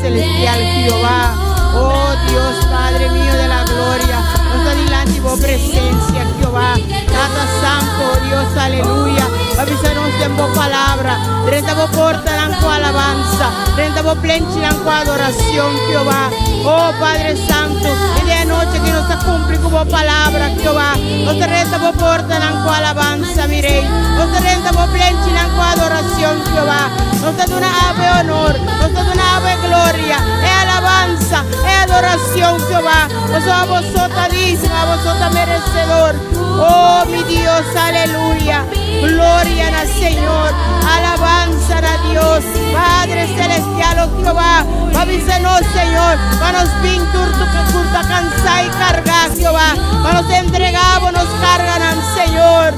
celestial, Jehová. Oh Dios, Padre mío de la gloria, nos adelante por presencia, Jehová. Tata Santo, Dios, aleluya. Avísanos en voz palabra, renta por porta en alabanza, renta por plencha en adoración, Jehová. Oh Padre Santo, y de noche que nos cumple como palabra, Jehová. Nos renta por porta en alabanza, mi rey. Nos renta por plencha en adoración, Jehová. Nos da una ave honor, nos da una ave gloria, es alabanza, es adoración, Jehová. A vosotros digno, a vosotros merecedor. Oh mi Dios, aleluya. Gloria al Señor, alabanza a Dios, Padre celestial, oh Jehová. Avísanos, Señor, para nos pintur tu curta cansar y cargar, Jehová. Para nos entregamos, nos cargan al Señor.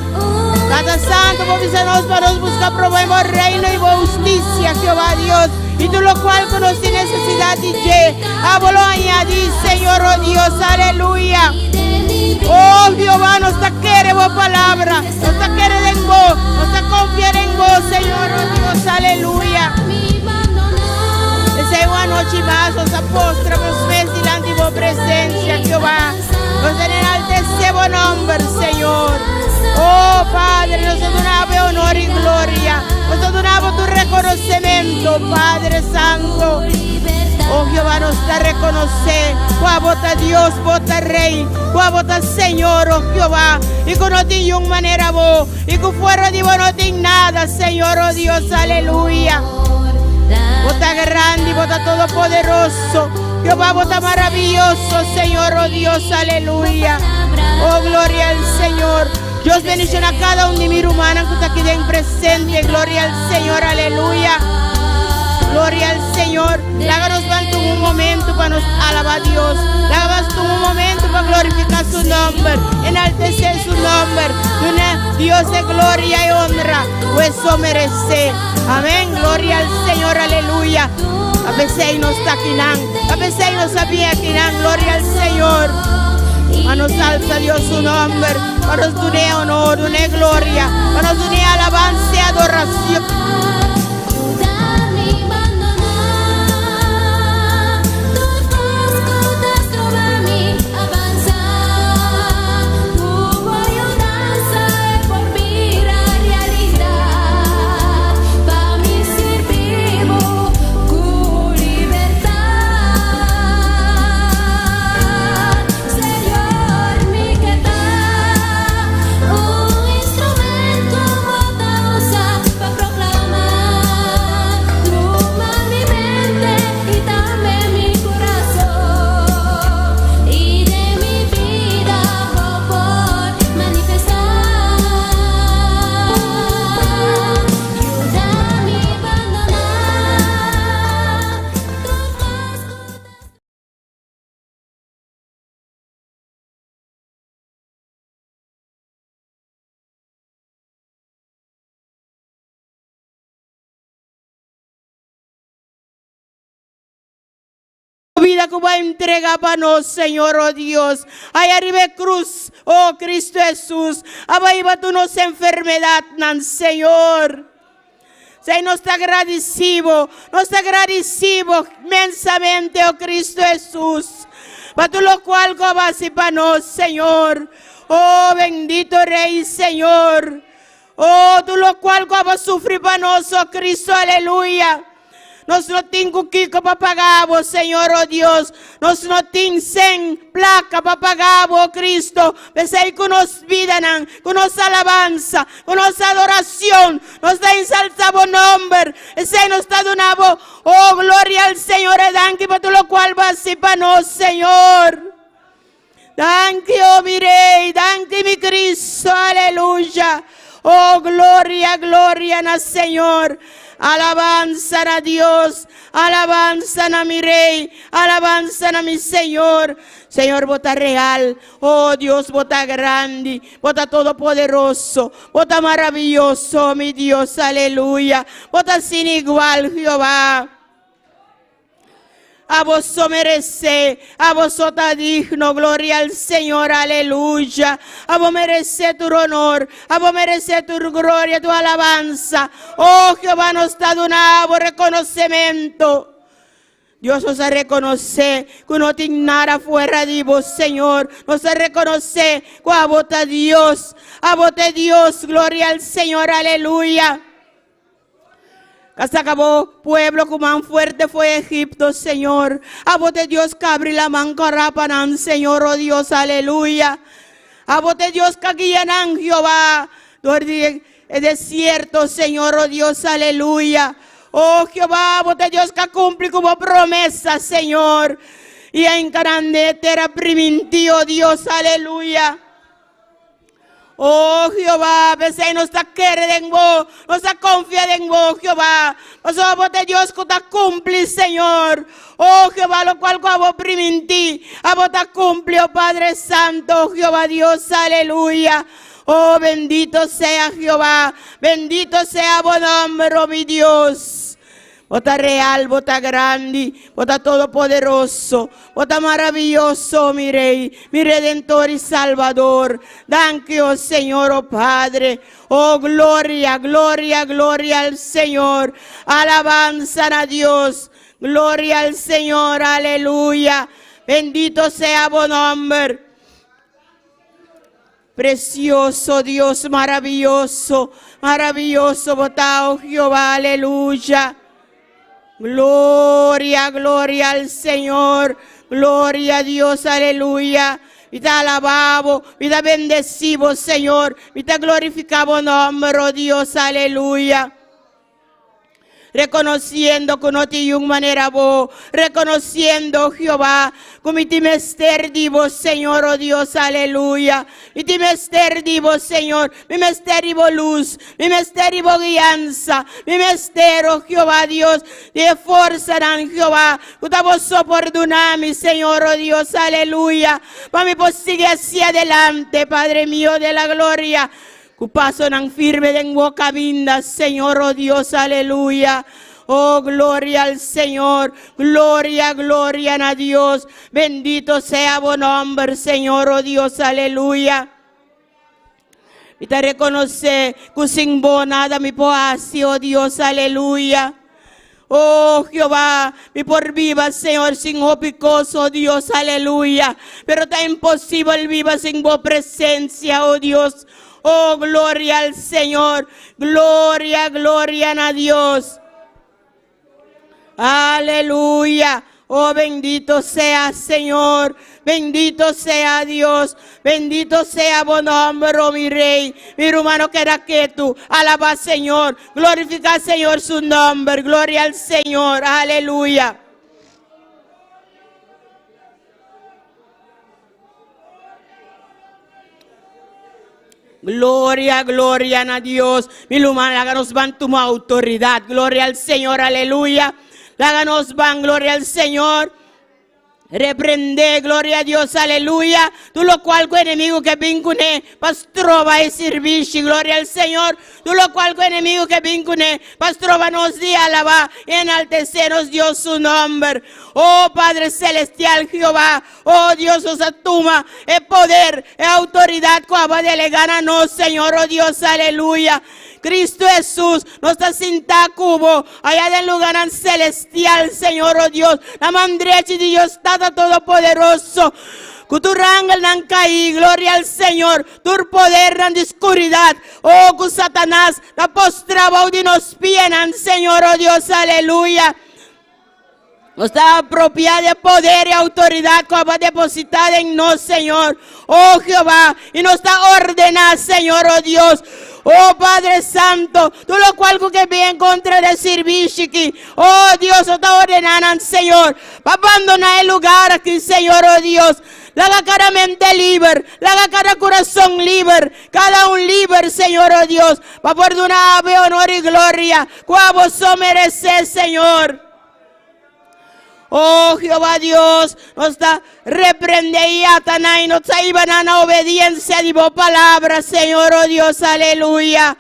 Tata Santo, avísanos para nos buscar probemos reino y justicia, Jehová Dios. Y tú lo cual conocí necesidad y que lo añadí, Señor, oh Dios, aleluya. Oh Jehová, nos quiere vos palabra, nos quiere en vos, nos confiar en vos, Señor, oh Dios, aleluya. Deseo una noche más, os apóstrofos, ves delante de vos presencia, Jehová. Nos enaltecemos nombre, Señor. Oh Padre, nos donamos honor y gloria, nos donamos tu reconocimiento, Padre Santo. Oh Jehová, nos da reconocer, cuá vota Dios, vota Rey, cuá vota Señor, oh Jehová, y que no tiene una manera vos, y que fuera de vos no tiene nada, Señor, oh Dios, aleluya. Vota grande, vota todopoderoso, Jehová, vota maravilloso, Señor, oh Dios, aleluya. Oh, gloria al Señor. Dios bendiga a cada uno de mis hermanos que está aquí en presente, gloria al Señor, aleluya. Gloria al Señor. Láganos un momento para nos alabar a Dios. Láganos un momento para glorificar su nombre, enaltecer su nombre. Dios de gloria y honra, pues eso merece. Amén. Gloria al Señor, aleluya. A veces no está aquí, a veces no sabía aquí, gloria al Señor. A nos alza Dios su nombre, a nos dune honor, dune gloria, a nos dune alabanza y adoración. Vida que va a entregar para nosotros, Señor, oh Dios. Ahí arriba cruz, oh Cristo Jesús. Abaiba tú nos enfermedad, Señor. Señor, nos agradecido inmensamente, oh Cristo Jesús. Para tú lo cual vas y para nosotros, Señor. Oh bendito Rey, Señor. Oh, tú lo cual vas a sufrir para nosotros, oh Cristo, aleluya. Nos no tengo kiko para pagar, Señor, oh Dios. Nos no tengo 100 placa para pagar, oh Cristo. Pensé que nos vida, que nos alabanza, que nos adoración. Nos da ensalzado nombre. Ese nos está donado, oh gloria al Señor. Danke por todo lo cual va a ser para nosotros, Señor. Danke, oh mi Rey, danke mi Cristo, aleluya. Oh gloria, gloria al Señor. Alabanza a Dios, alabanza a mi Rey, alabanza a mi Señor. Señor, vota real, oh Dios, vota grande, vota todopoderoso, vota maravilloso, mi Dios, aleluya. Vota sin igual, Jehová. A vos merece, a vos digno, gloria al Señor, aleluya. A vos merece tu honor, a vos merece tu gloria, tu alabanza. Oh Jehová, nos da un reconocimiento. Dios nos a reconocer que no tiene nada fuera de vos, Señor. Nos a reconocer que a vos Dios. A vos Dios, gloria al Señor, aleluya. Hasta acabó pueblo como man fuerte fue Egipto, Señor. A vos Dios que abrí la manca rapanan, Señor, oh Dios, aleluya. A vos Dios que guían Jehová. El desierto, Señor, oh Dios, aleluya. Oh Jehová, vos Dios que cumple como promesa, Señor. Y en Canandetera primitivo, Dios, aleluya. Oh Jehová, a veces nos está queriendo en vos, nos está confiando en vos, Jehová. Nosotros vos Dios que te cumple, Señor. Oh Jehová, lo cual a vos primiti, a vos te cumple, oh Padre Santo, Jehová Dios, aleluya. Oh, bendito sea Jehová, bendito sea buen nombre, oh mi Dios. Vota real, vota grande, vota todopoderoso, vota maravilloso, mi Rey, mi Redentor y Salvador. Danke, oh Señor, oh Padre. Oh, gloria, gloria, gloria al Señor. Alabanza a Dios. Gloria al Señor, aleluya. Bendito sea buen nombre. Precioso Dios, maravilloso, maravilloso, votado Jehová, aleluya. Gloria, gloria al Señor, gloria a Dios, aleluya. Y te alabamos, y te bendecimos, Señor, y te glorificamos nombre, oh Dios, aleluya. Reconociendo que no tiene una manera vos, reconociendo Jehová, como mi mester divo, Señor, oh Dios, aleluya. Y mi mester divo, Señor, mi mester divo luz, mi mester divo guianza, mi mester, oh Jehová, Dios, de fuerza en Jehová, que te vos soportunami, Señor, oh Dios, aleluya. Para mi posigue hacia adelante, Padre mío de la gloria. Que paso tan firme de boca vinda, Señor, oh Dios, aleluya. Oh, gloria al Señor, gloria, gloria a Dios. Bendito sea buen nombre, Señor, oh Dios, aleluya. Y te reconoce que sin vos nada me puedo hacer, oh Dios, aleluya. Oh Jehová, mi por viva, Señor, sin opicoso, oh Dios, aleluya. Pero está imposible viva sin vos presencia, oh Dios. Oh, gloria al Señor, gloria, gloria a Dios. Aleluya. Oh, bendito sea Señor, bendito sea Dios, bendito sea buen nombre, oh mi Rey, mi hermano que era que tú, alaba Señor, glorifica Señor su nombre, gloria al Señor, aleluya. Gloria, gloria a Dios. Mi lumana, háganos van tu autoridad. Gloria al Señor, aleluya. Háganos van, gloria al Señor. Reprende, gloria a Dios, aleluya. Tú lo cual con enemigo que vincune, pastrova y servici, gloria al Señor. Tú lo cual con enemigo que vincune, pastrova nos di alaba, enalteceros Dios su nombre. Oh Padre Celestial Jehová, oh Dios os atuma, el poder, la autoridad que va a delegar a nos, Señor, oh Dios, aleluya. Cristo Jesús nos está sinta cubo allá del lugar celestial, Señor, oh Dios. La mandrecha de Dios está todopoderoso. Que tu rangel nan caí, gloria al Señor. Tu poder nan de oscuridad. Oh, que Satanás la postraba de nos pienan, Señor, oh Dios, aleluya. Nos está apropiada de poder y autoridad que va a depositar en nos, Señor. Oh Jehová, y nos está ordenada, Señor, oh Dios. Oh Padre Santo, tú lo cual que viene contra de servicio aquí. Oh Dios, nos está ordenando, Señor. Para abandonar el lugar aquí, Señor, oh Dios. La haga cada mente libre, la haga cada corazón libre, cada un libre, Señor, oh Dios. Para perdonar, honor y gloria. Que vos mereces, Señor. Oh Jehová Dios, nos está reprende y atana y nos está iban a obediencia de vos palabra, Señor, oh Dios, aleluya.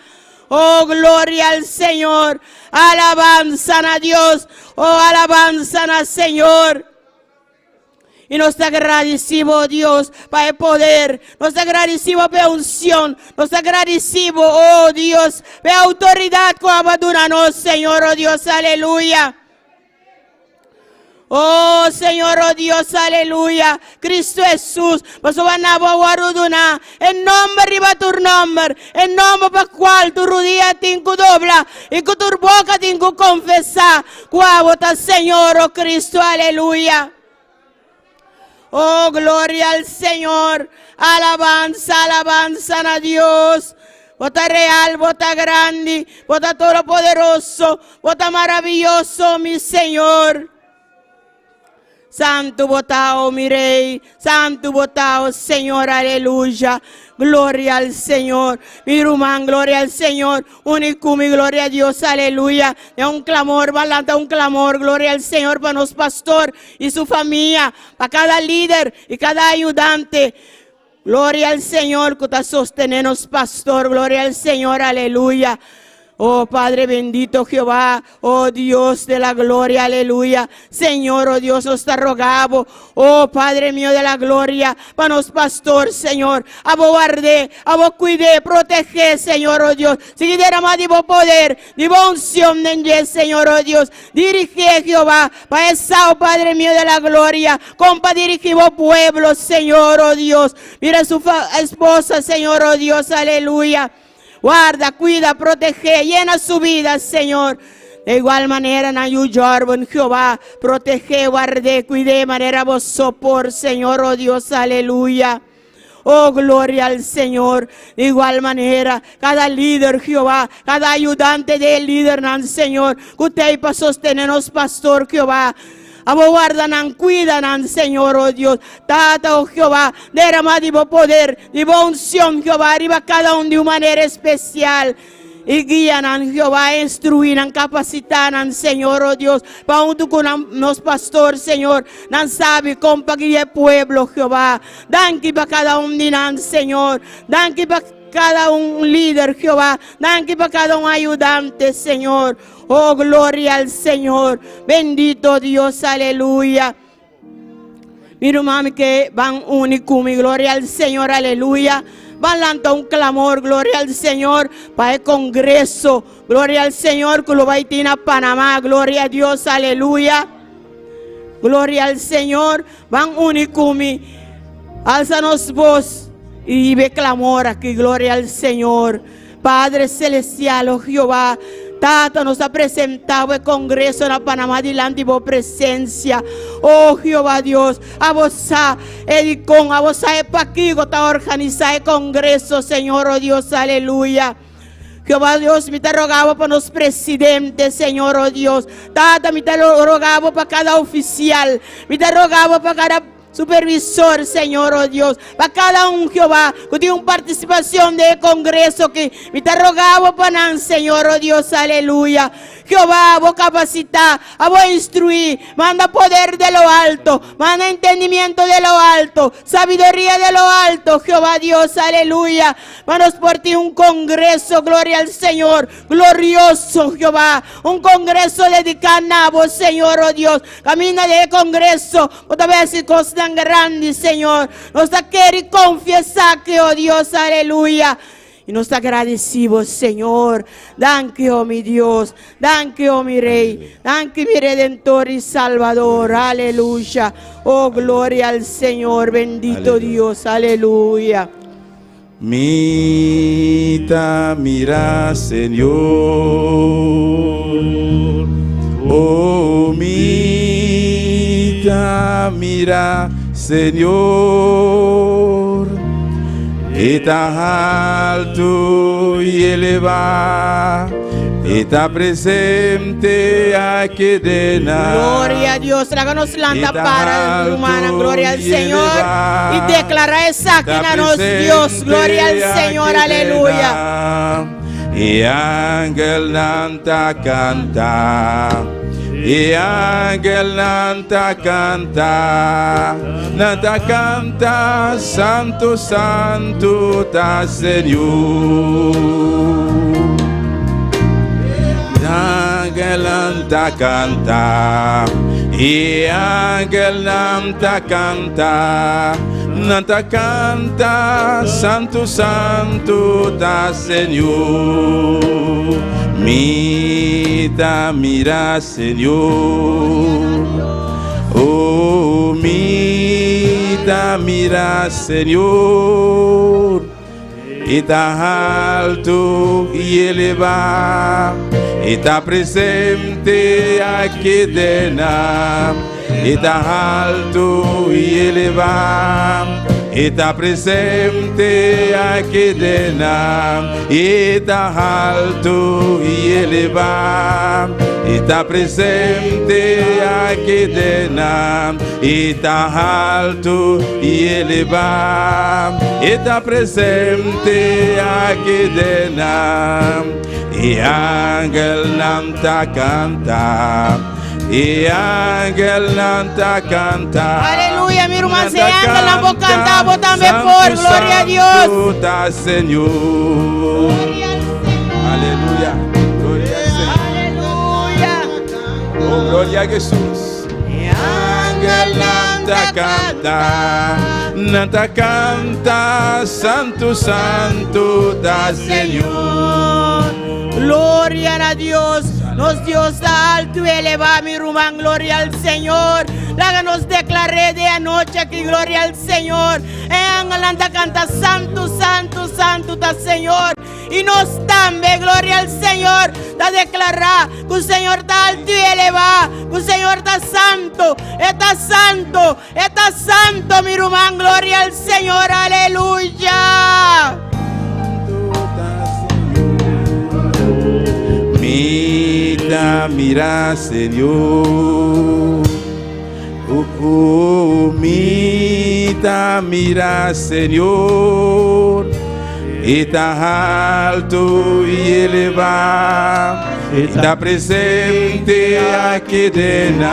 Oh, gloria al Señor, alabanza a Dios, oh, alabanza al Señor. Y nos agradecemos, oh Dios, para el poder. Nos agradecemos para la unción. Nos agradecemos, oh Dios, para la autoridad que abandonamos, Señor, oh Dios, aleluya. Oh Señor, oh Dios, aleluya. Cristo Jesús, paso vanabo guaruduna. En nombre arriba tu nombre. En nombre por cual tu rodilla tincu dobla. Y con tu boca tincu confesar. Cuávota Señor, oh Cristo, aleluya. Oh, gloria al Señor. Alabanza, alabanza a Dios. Vota real, vota grande, vota todopoderoso, vota maravilloso, mi Señor. Santo votao, mi Rey, santo votao, Señor, aleluya. Gloria al Señor, mi rumán, gloria al Señor, unicumi, gloria a Dios, aleluya. Es un clamor, balanta un clamor, gloria al Señor para los pastor y su familia, para cada líder y cada ayudante. Gloria al Señor, que te sostenenos, pastor, gloria al Señor, aleluya. Oh Padre bendito Jehová, oh Dios de la gloria, aleluya. Señor, oh Dios, nos te rogamos, oh Padre mío de la gloria, para nos pastor, Señor, a vos guardé, a vos cuidé, protege, Señor, oh Dios. Si derramar de vos poder, de vos unción, Señor, oh Dios. Dirige, Jehová, para esa, oh Padre mío de la gloria, compa dirigir vos pueblo, Señor, oh Dios. Mira su esposa, Señor, oh Dios, aleluya. Guarda, cuida, protege, llena su vida, Señor. De igual manera, en ayudarme, Jehová, protege, guarde, cuide, de manera vos sopor, Señor, oh Dios, aleluya. Oh, gloria al Señor. De igual manera, cada líder, Jehová, cada ayudante del líder, Señor, que usted para sostenernos, pastor, Jehová. Abo guardan, cuidan, Señor, oh Dios. Tata, oh Jehová, derrama de poder, de unción, Jehová, arriba cada uno de una manera especial. Y guían, Jehová, instruyan, capacitan, Señor, oh Dios. Para junto con los pastores, Señor, nan sabe compañía el pueblo, Jehová. Danke para cada uno de Señor. Danke para cada un líder, Jehová. Danke para cada un ayudante, Señor. Oh, gloria al Señor. Bendito Dios, aleluya. Mira, mami, que van único, mi gloria al Señor, aleluya. Van lanzando un clamor, gloria al Señor, para el Congreso. Gloria al Señor, que lo va a ir a Panamá. Gloria a Dios, aleluya. Gloria al Señor. Van único, mi. Alzanos voz y ve clamor aquí, gloria al Señor. Padre celestial, oh Jehová. Tata nos ha presentado el Congreso en Panamá delante de vos presencia. Oh Jehová Dios, a vos Edicón, a vos Epaquigo, está organizado el Congreso, Señor, oh Dios, aleluya. Jehová Dios, me te rogaba para los presidentes, Señor, oh Dios. Tata, me te rogaba para cada oficial, me te rogaba para cada supervisor, Señor, oh Dios, para cada un, Jehová, que tiene una participación de Congreso, que me te rogaba para Señor, oh Dios, aleluya. Jehová, vos capacita, a vos instruir, manda poder de lo alto, manda entendimiento de lo alto, sabiduría de lo alto, Jehová Dios, aleluya. Manos por ti un congreso, gloria al Señor, glorioso, Jehová, un congreso dedicado a vos, Señor, oh Dios. Camina de congreso, otra vez cosas tan grandes, Señor. Nos da querer confesar que, oh Dios, aleluya. Y nos agradecemos, Señor. Danke, oh mi Dios. Danke, oh mi Rey. Danke, mi Redentor y Salvador. Aleluya. Oh, gloria al Señor. Bendito aleluya. Dios. Aleluya. Mira, Señor. Oh, mira, Señor. Está alto y elevado, está presente aquí de nada. Gloria a Dios, tráganos la para humana, gloria al Señor. Y declara esa que nos Dios, gloria al Señor, aleluya. Y ángel nanta canta. Y ángel nanta canta, santo, santo, ta Señor. Ángel nanta canta, y ángel nanta canta, santo, santo, ta Señor. Mira, Señor. mira, Señor, está alto y elevado, está presente aquí dentro, está alto y elevado. Está presente aquí dentro, está alto y elevado. Está presente aquí dentro, está alto y elevado. Está presente aquí dentro, y ángel nanta canta. Y ángel nanta canta. Aleluya, mi hermano, si ángel la voz canta, vos también por gloria a Dios. Santo Señor. Aleluya. Gloria al Señor. Aleluya. Oh, gloria a Jesús. Y Ángel nanta canta, Santo, Santo da Señor. Gloria a Dios. Nos Dios da alto y eleva mi rumán, gloria al Señor. La nos declaré de anoche aquí, gloria al Señor. Anda canta santo, santo, santo da Señor. Y nos también, gloria al Señor, da declarar que el Señor está alto y eleva, que el Señor está santo, está santo, mi rumán, gloria al Señor, aleluya. Mira, Señor. Mira, Señor. Está alto y elevado. Está presente aquí dentro.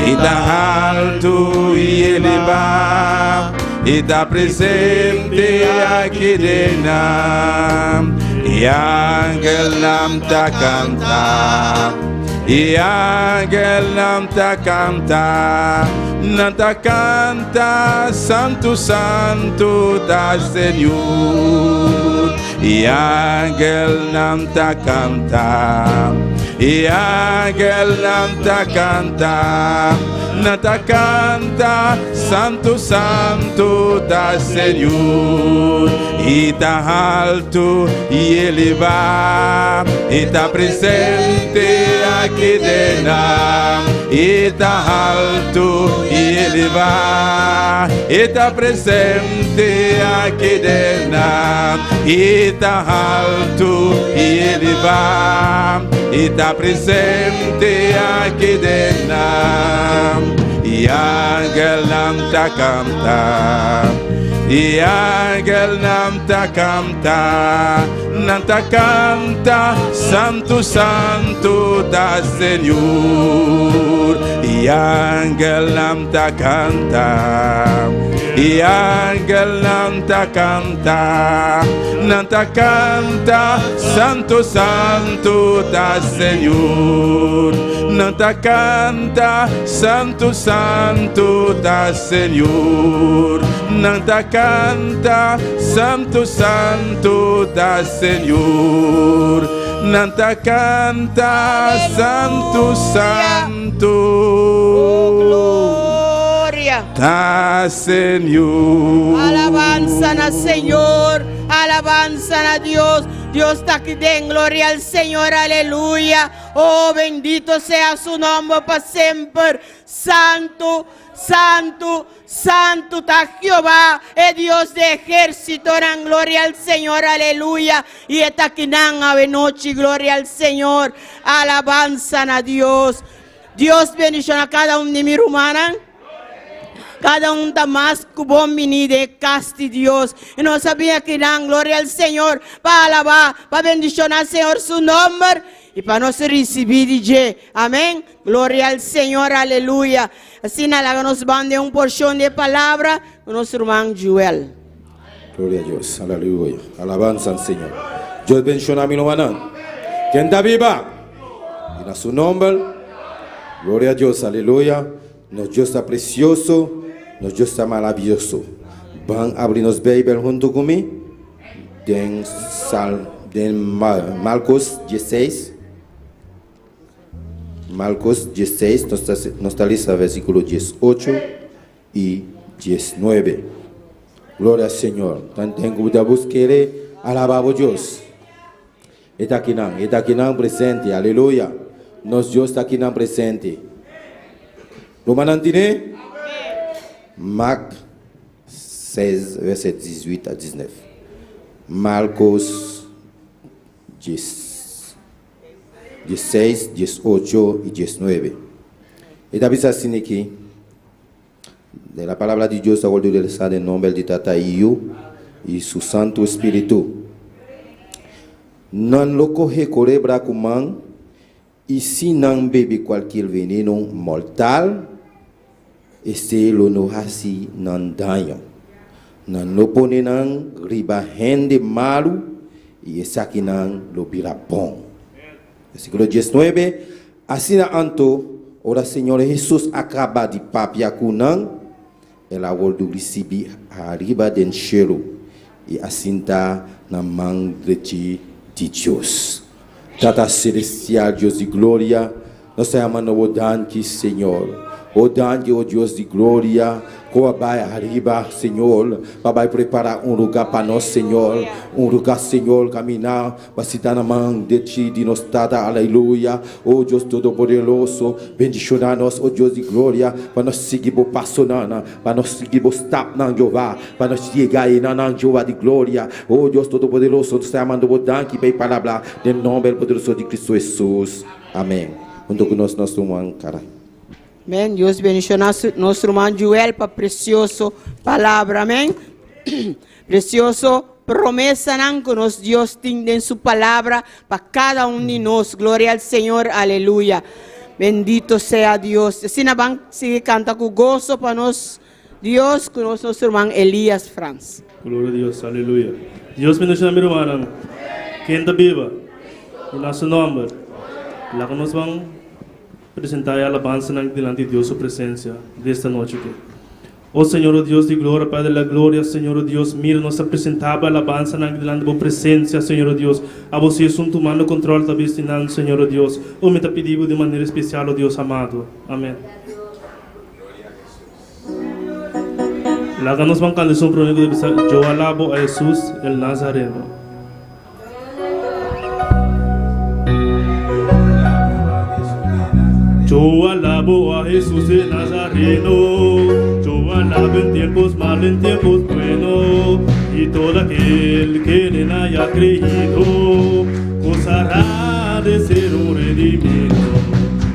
Está alto y elevado. Está presente aquí dentro. Y ángel nanta canta, y ángel nanta canta, Santo, Santo da Señor. Y ángel nanta canta, y ángel nanta canta, Santo, Santo da Señor. Y está alto y elevado, está presente aquí dentro. Está alto y elevado, está presente aquí dentro. Está alto y elevado, está presente aquí dentro. Y ángel nanta canta, y ángel nanta canta, Santo, Santo da Señor. Y ángel nanta canta, y ángel nanta canta, Santo, Santo da Señor. Nanta canta, Santo, Santo da Señor. Nanta canta, Santo, Santo da Señor. Nanta canta, Santo, Santo da Señor. Alabanza al Señor, alabanza a Dios. Dios está aquí, den gloria al Señor, aleluya. Oh, bendito sea su nombre para siempre. Santo, santo, santo está Jehová, es Dios de ejército, dan gloria al Señor, aleluya. Y está aquí, dan ave noche, gloria al Señor, alabanza a Dios. Dios bendición a cada uno de mi hermana. Cada um está mais que bom menino de caste Deus. E nós sabíamos que dão glória ao Senhor para alabar, para bendicionar o Senhor seu nome e para nós receber de Deus. Amém? Glória ao Senhor, aleluia. Assim, nós nos bande porção de palavra com nosso irmão Joel. Gloria a Dios, aleluya. Alabanza al Señor. Dios bendiga a mi hermano. ¿Quién está viva? En su nombre. Gloria a Dios, aleluya. Nuestro Dios está precioso. Nuestro Dios está maravilloso. Van a abrir los Bibles junto conmigo. En Marcos 16. Marcos 16, nos está lista versículo 18 y 19. Gloria al Señor. Tengo que buscar alabar a Dios. Está aquí presente. Aleluya. Nos Dios está aquí presente. ¿Lo mantiene? Marc 16, verset 18 a 19. Marcos 16, 18 y 19. Esta vez así aquí. De la palabra de Dios, a en nombre de Tata Iu y su Santo Espíritu. Non lo coge corebra kuman y si non bebe cualquier veneno mortal, este lo no hace non daño. Non lo pone nan riba gente malo y esa que nan lo vira bon. Versículo 19. Así na anto, ora Señor Jesús acaba de papia kunan, el agua do recibe arriba del cielo y asinta na mão de Dios. Tata celestial, Dios de gloria, nós te amamos o danque, Senhor. O danque, o Deus de glória, como vai arriba, Senhor, para preparar lugar para nós, Senhor, lugar, Senhor, caminhar, para se dar na mão de Ti, de nós, Tata, aleluia. O Deus Todo-Poderoso, bendicionar nós, o Deus de glória, para nós seguir o passo, para nós seguir o step, Jeová, para nós chegar aí, Jeová de glória. O Deus Todo-Poderoso, nós te amamos o danque, para palavra, em nome poderoso de Cristo Jesus. Amém. Junto conosco, nosso irmão, cara. Amém. Deus bendiga nosso irmão Joel para precioso palavra. Amém. Precioso promessa que nos Deus tem em sua palavra para cada de nós. Glória ao Senhor. Aleluia. Bendito seja Deus. Assim vamos seguir canta com gozo para nós. Deus com nosso irmão Elias Franz. Glória a Deus. Aleluia. Deus bendiga meu irmão. Quem está viva? Em nosso nome. Lá que nós vamos presentar a alabanza delante de Dios su presencia de esta noche. Oh Señor, oh Dios de gloria, Padre de la gloria, Señor, oh Dios, mira, nos presentaba alabanza delante de tu presencia, Señor, oh Dios. A vos es un tu mano control, tal vez, Señor, oh Dios. Oh, me te pedimos de manera especial, oh Dios amado. Amén. La ganas van a canción prónico de yo alabo a Jesús el Nazareno. Yo alabo a Jesús el Nazareno, yo alabo en tiempos malos, en tiempos buenos, y todo aquel que en él haya creído, gozará de ser un redimido.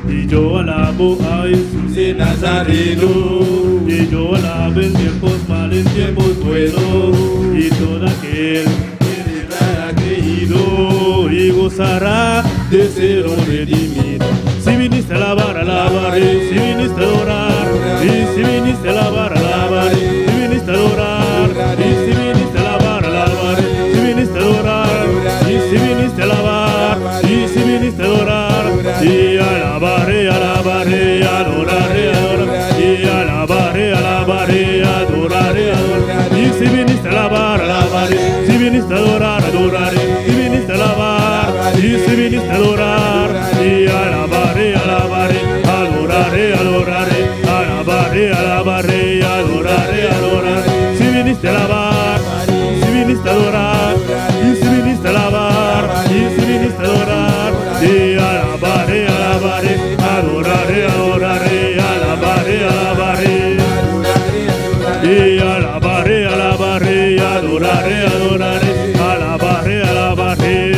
Y yo alabo a Jesús el Nazareno, y yo alabo en tiempos malos, en tiempos buenos, y todo aquel que en él haya creído, y gozará de ser un redimido. Si viniste a alabar, alabaré. Si viniste a adorar, y si viniste a alabar, alabaré. Si viniste a adorar, y si viniste a alabar, alabaré. Si viniste a adorar, y si viniste a alabar, y si viniste a adorar, y alabaré, alabaré, adoraré, adoraré, y alabaré, alabaré, adoraré, adoraré. Y si viniste a alabar, alabaré. Si viniste a adorar, adoraré. Si viniste a alabar, y si viniste a adorar, y alabaré, alabaré, adoraré, adoraré, alabaré, alabaré, adoraré, adoraré. Si viniste a alabar, si viniste a adorar, y si viniste a alabar, y si viniste a adorar, y alabaré, alabaré, adoraré, adoraré, alabaré, alabaré, y alabaré, alabaré, adoraré, adoraré, alabaré, alabaré.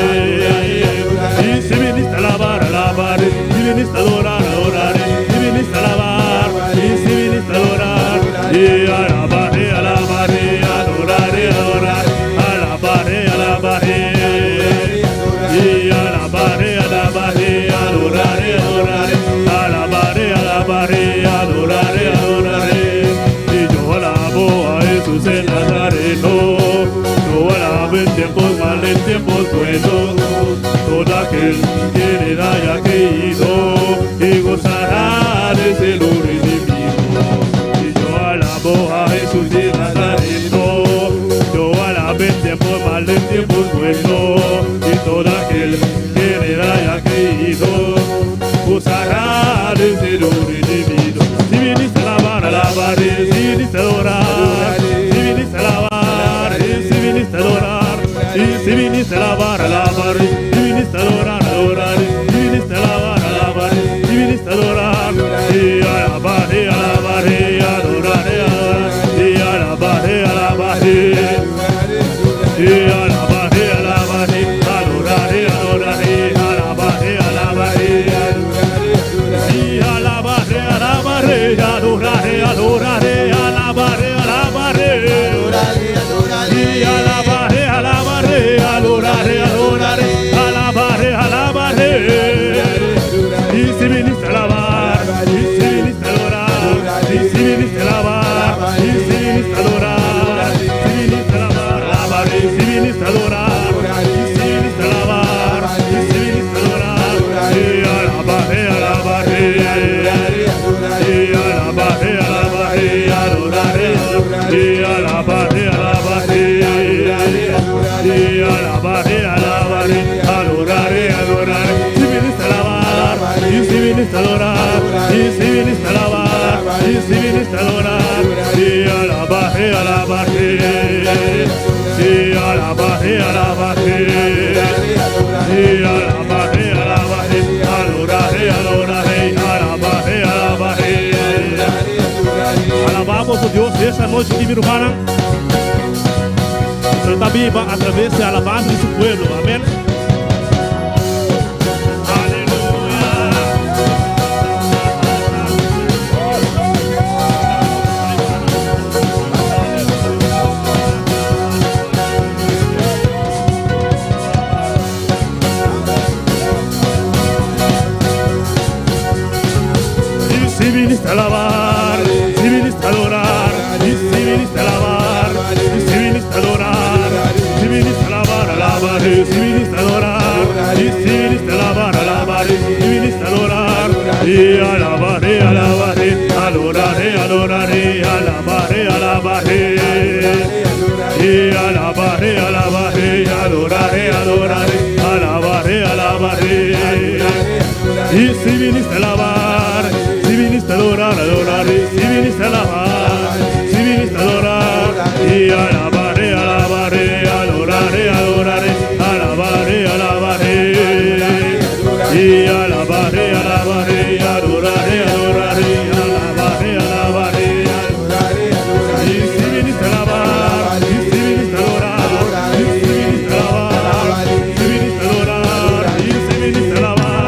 Y si viniste a alabar, alabaré. Si viniste a adorar, adoraré. Si viniste a alabar, y si viniste a adorar, y alabaré, alabaré, adoraré, adoraré, alabaré, alabaré, y alabaré, alabaré, adoraré, adoraré, alabaré, alabaré, adoraré, adoraré. Y yo alabo a Jesús el Nazareno, yo alabo en tiempos malos, en tiempos buenos, todo aquel que en él haya creído y gozará de ser un redimido. Y yo alabo a Jesús de Nazareno, yo alabo en tiempos malos, en tiempos buenos, y todo aquel que en él haya creído gozará de ser un redimido. Si viniste a alabar, alabaré, si viniste a adorar, si viniste a alabar, si viniste a adorar, si viniste a alabar, alabaré, si viniste a adorar, adoraré, si viniste a alabar, alabaré, si viniste a adorar, y alabaré, alabaré, adoraré, adoraré, y alabaré, alabaré, y alabaré, alabaré, adoraré, adoraré, alabaré, alabaré, y alabaré, alabaré, adoraré, adoraré, alabaré, alabaré, y alabaré, alabaré, adoraré, adoraré, alabaré, alabaré, y si viniste a alabar, y si viniste a adorar, y si viniste a alabar, y si viniste a adorar, si viniste a alabar, alabaré, si viniste a adorar, y si viniste a alabar, y si viniste a adorar, y alabaré, alabaré, y alabaré, alabaré, adoraré, y alabaré, alabaré, y alabaré, alabaré, adoraré, adoraré, si viniste a alabar, y si viniste a adorar, y si viniste a alabar, y si viniste a adorar, y alabaré, alabaré, y alabaré, alabaré, y alabaré, alabaré, adoraré, adoraré, alabaré, alabaré. Alabamos o Deus essa noite aqui, minha irmã. Santa Bíblia através da alabança de seu pueblo. Amém. Si viniste a alabar, si viniste a adorar, y si viniste a alabar, y si viniste a adorar, si viniste a alabar, alabaré, si viniste a adorar, y si viniste a alabar, alabaré, si viniste a adorar, y alabaré, alabaré, adoraré, adoraré, alabaré, alabaré, y alabaré, alabaré, adoraré, adoraré, alabaré, alabaré, y si viniste a alabar, si viniste a adorar, adoraré, si viniste a alabar, si viniste a adorar, y alabaré, alabaré, adoraré, adoraré, alabaré, alabaré, y alabaré, alabaré, adoraré, adoraré, alabaré, alabaré, y si viniste a alabar, y si viniste a adorar, y si viniste a alabar, si viniste a adorar, y si viniste a alabar,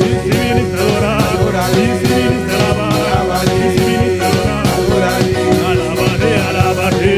y si viniste a adorar, y si viniste a alabar, y si viniste a adorar, alabaré, alabaré,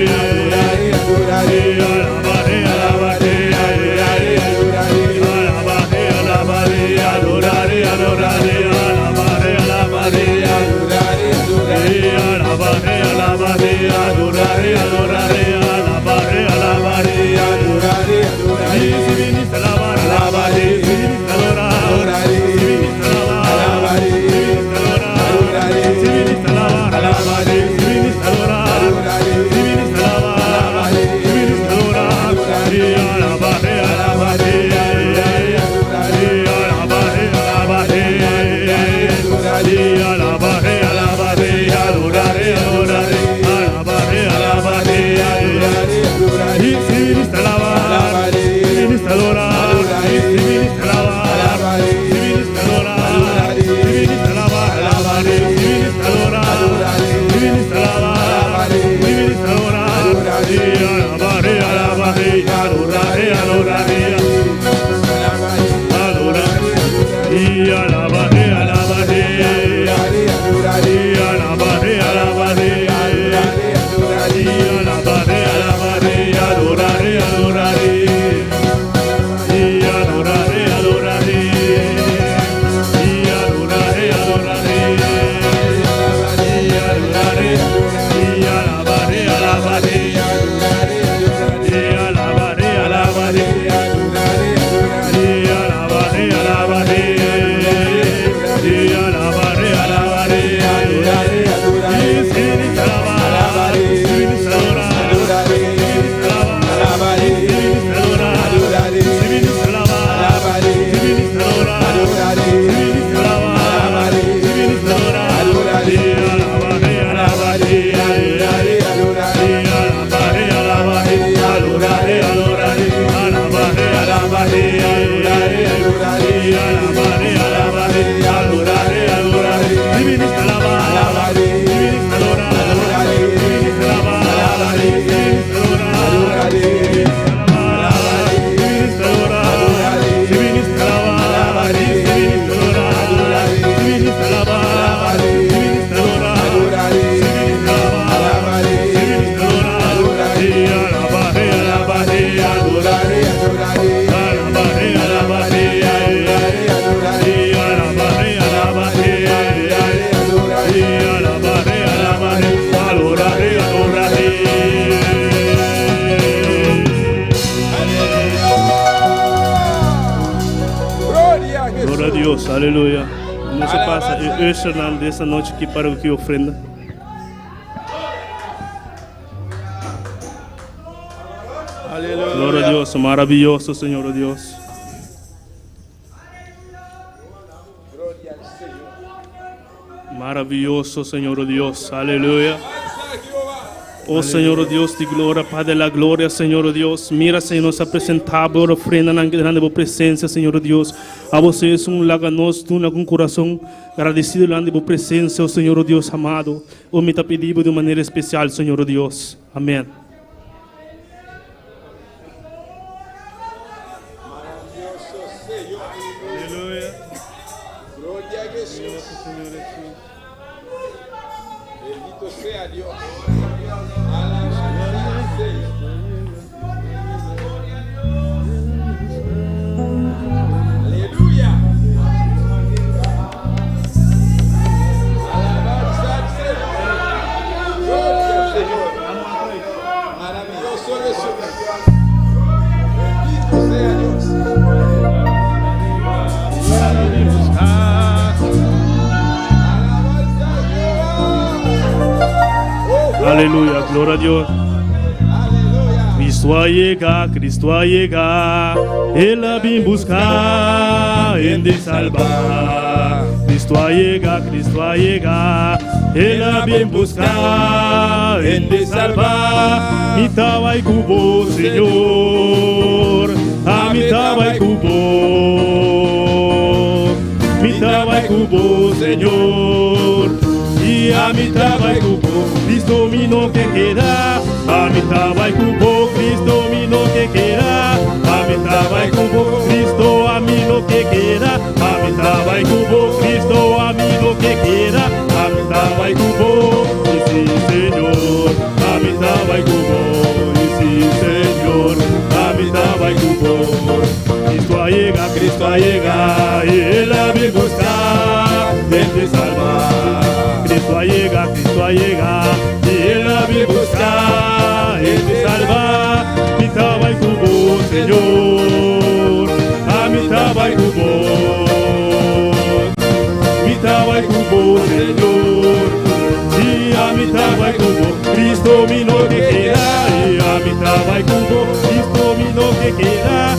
Aleluia. Não se passa e usher dessa noite aqui para o que ofrenda. Glória a Deus, maravilhoso Senhor Deus. Maravilloso Señor Dios, aleluya. Oh Señor Dios de gloria, Padre de la gloria, Señor Dios. Mira, Señor, nos apresentamos, ofrenda grande por presencia, Señor Dios. A você es un laganos, tú con corazón agradecido delante por presencia, oh Señor Dios amado. Oh, me te pedimos de manera especial, Señor Dios. Amén. Sea Dios. Aleluya. Alabanza al Señor. Gloria al Señor. Maravilloso Jesús. Bendito sea Dios. Aleluya, gloria a Dios. Cristo a llegar, Él a vim buscar, en de salvar. Cristo a llegar, Él a vim buscar, en de salvar. Mi tava y cubo, Señor, a mi tava y cubo. Mi tava y cubo, Señor. Y a mi tava y cubo, Cristo mi no que queda. A mi tava y cubo, Cristo mi no que queda. A mi tava y cubo, Cristo a mí no que queda. A mi tava y cubo, Cristo a mí no que queda. A mi tava y cubo, y sí Señor. A mi tava y cubo, y sí Señor. A mi tava y cubo. Cristo a llegar, y Él a mi buscar, Él te salvar. Cristo a llegar, y Él a mi buscar, Él te salvar. Mi tava y cubo, Señor, a mi tava y cubo. Mi tava y cubo, Señor, y a mi tava y cubo. Cristo mi no que queda, y a mi tava y cubo. Cristo mi no que queda, a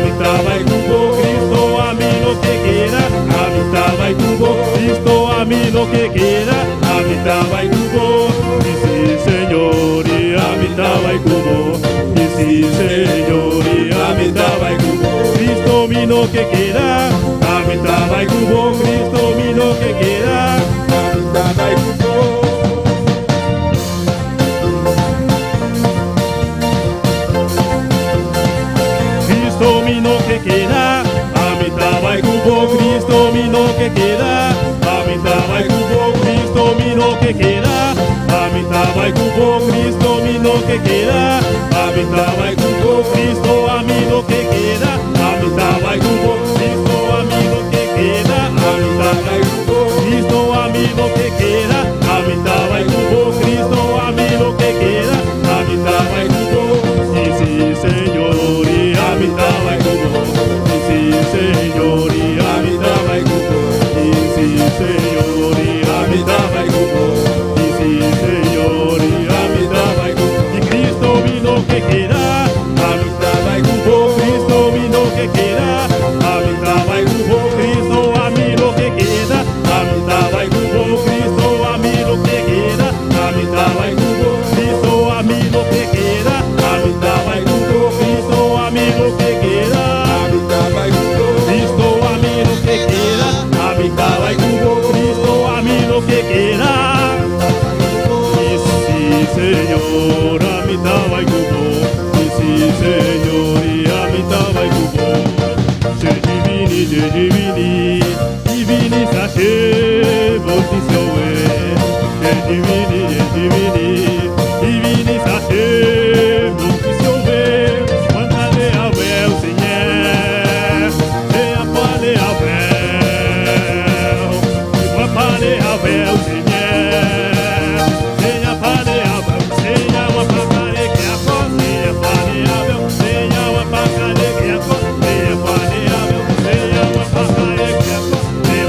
mi tava y cubo. Cristo a mí no que queda, a mi tava y cubo. Cristo a mí no que queda, a mi tava y cubo. Y sí Señor, y a mi tava y cubo. Y sí Señor, y a mi tava y cubo. Cristo mi no que queda, a mi tava y cubo. Cristo mi no que queda, a mi tava y cubo. Cristo mi no que queda, a mi tava y cubo. Cristo mi no que queda, a mi tava y cubo. Cristo mi no que queda, a mi tava y cubo. Cristo mi no que queda, a mi tava y cubo. Cristo a mí no que queda, a mi tava y cubo. Cristo a mí no que queda, a mi tava y cubo. Cristo a mí no que queda, a mi tava y cubo. Cristo a mí no que queda, a mi tava y cubo. Sí Señor, y a mi tava y cubo. Sí Señor, y a mi tava y cubo. Sí Señor, y a mi tava y cubo. Sí Señor, y a mi tava y cubo. Y Cristo vino que queda, a mi tava y cubo. Cristo vino que queda, a mi tava y cubo. Cristo a mí lo que queda, a mi tava y cubo. Cristo a mí lo que queda, a mi tava y cubo. Cristo a mí lo que queda, a mi tava y cubo. Cristo a mí lo que queda, a mi tava y cubo. Cristo a mí lo que queda, a mi tava y cubo. Cristo a mí lo que queda. Y sí Señor, a mi tava y cubo. Y sí Señor, y a mi tava y cubo. Divini sache, voltisioe. Divini sache, voltisioe. Quantale avel, Seigneur, e a pale avel. E a pale avel, Seigneur, e a pale avel. Seja uma pacare que a costa, e a pale avel. Seja uma pacare que a costa, e a pale avel. Seja uma pacare que a costa, e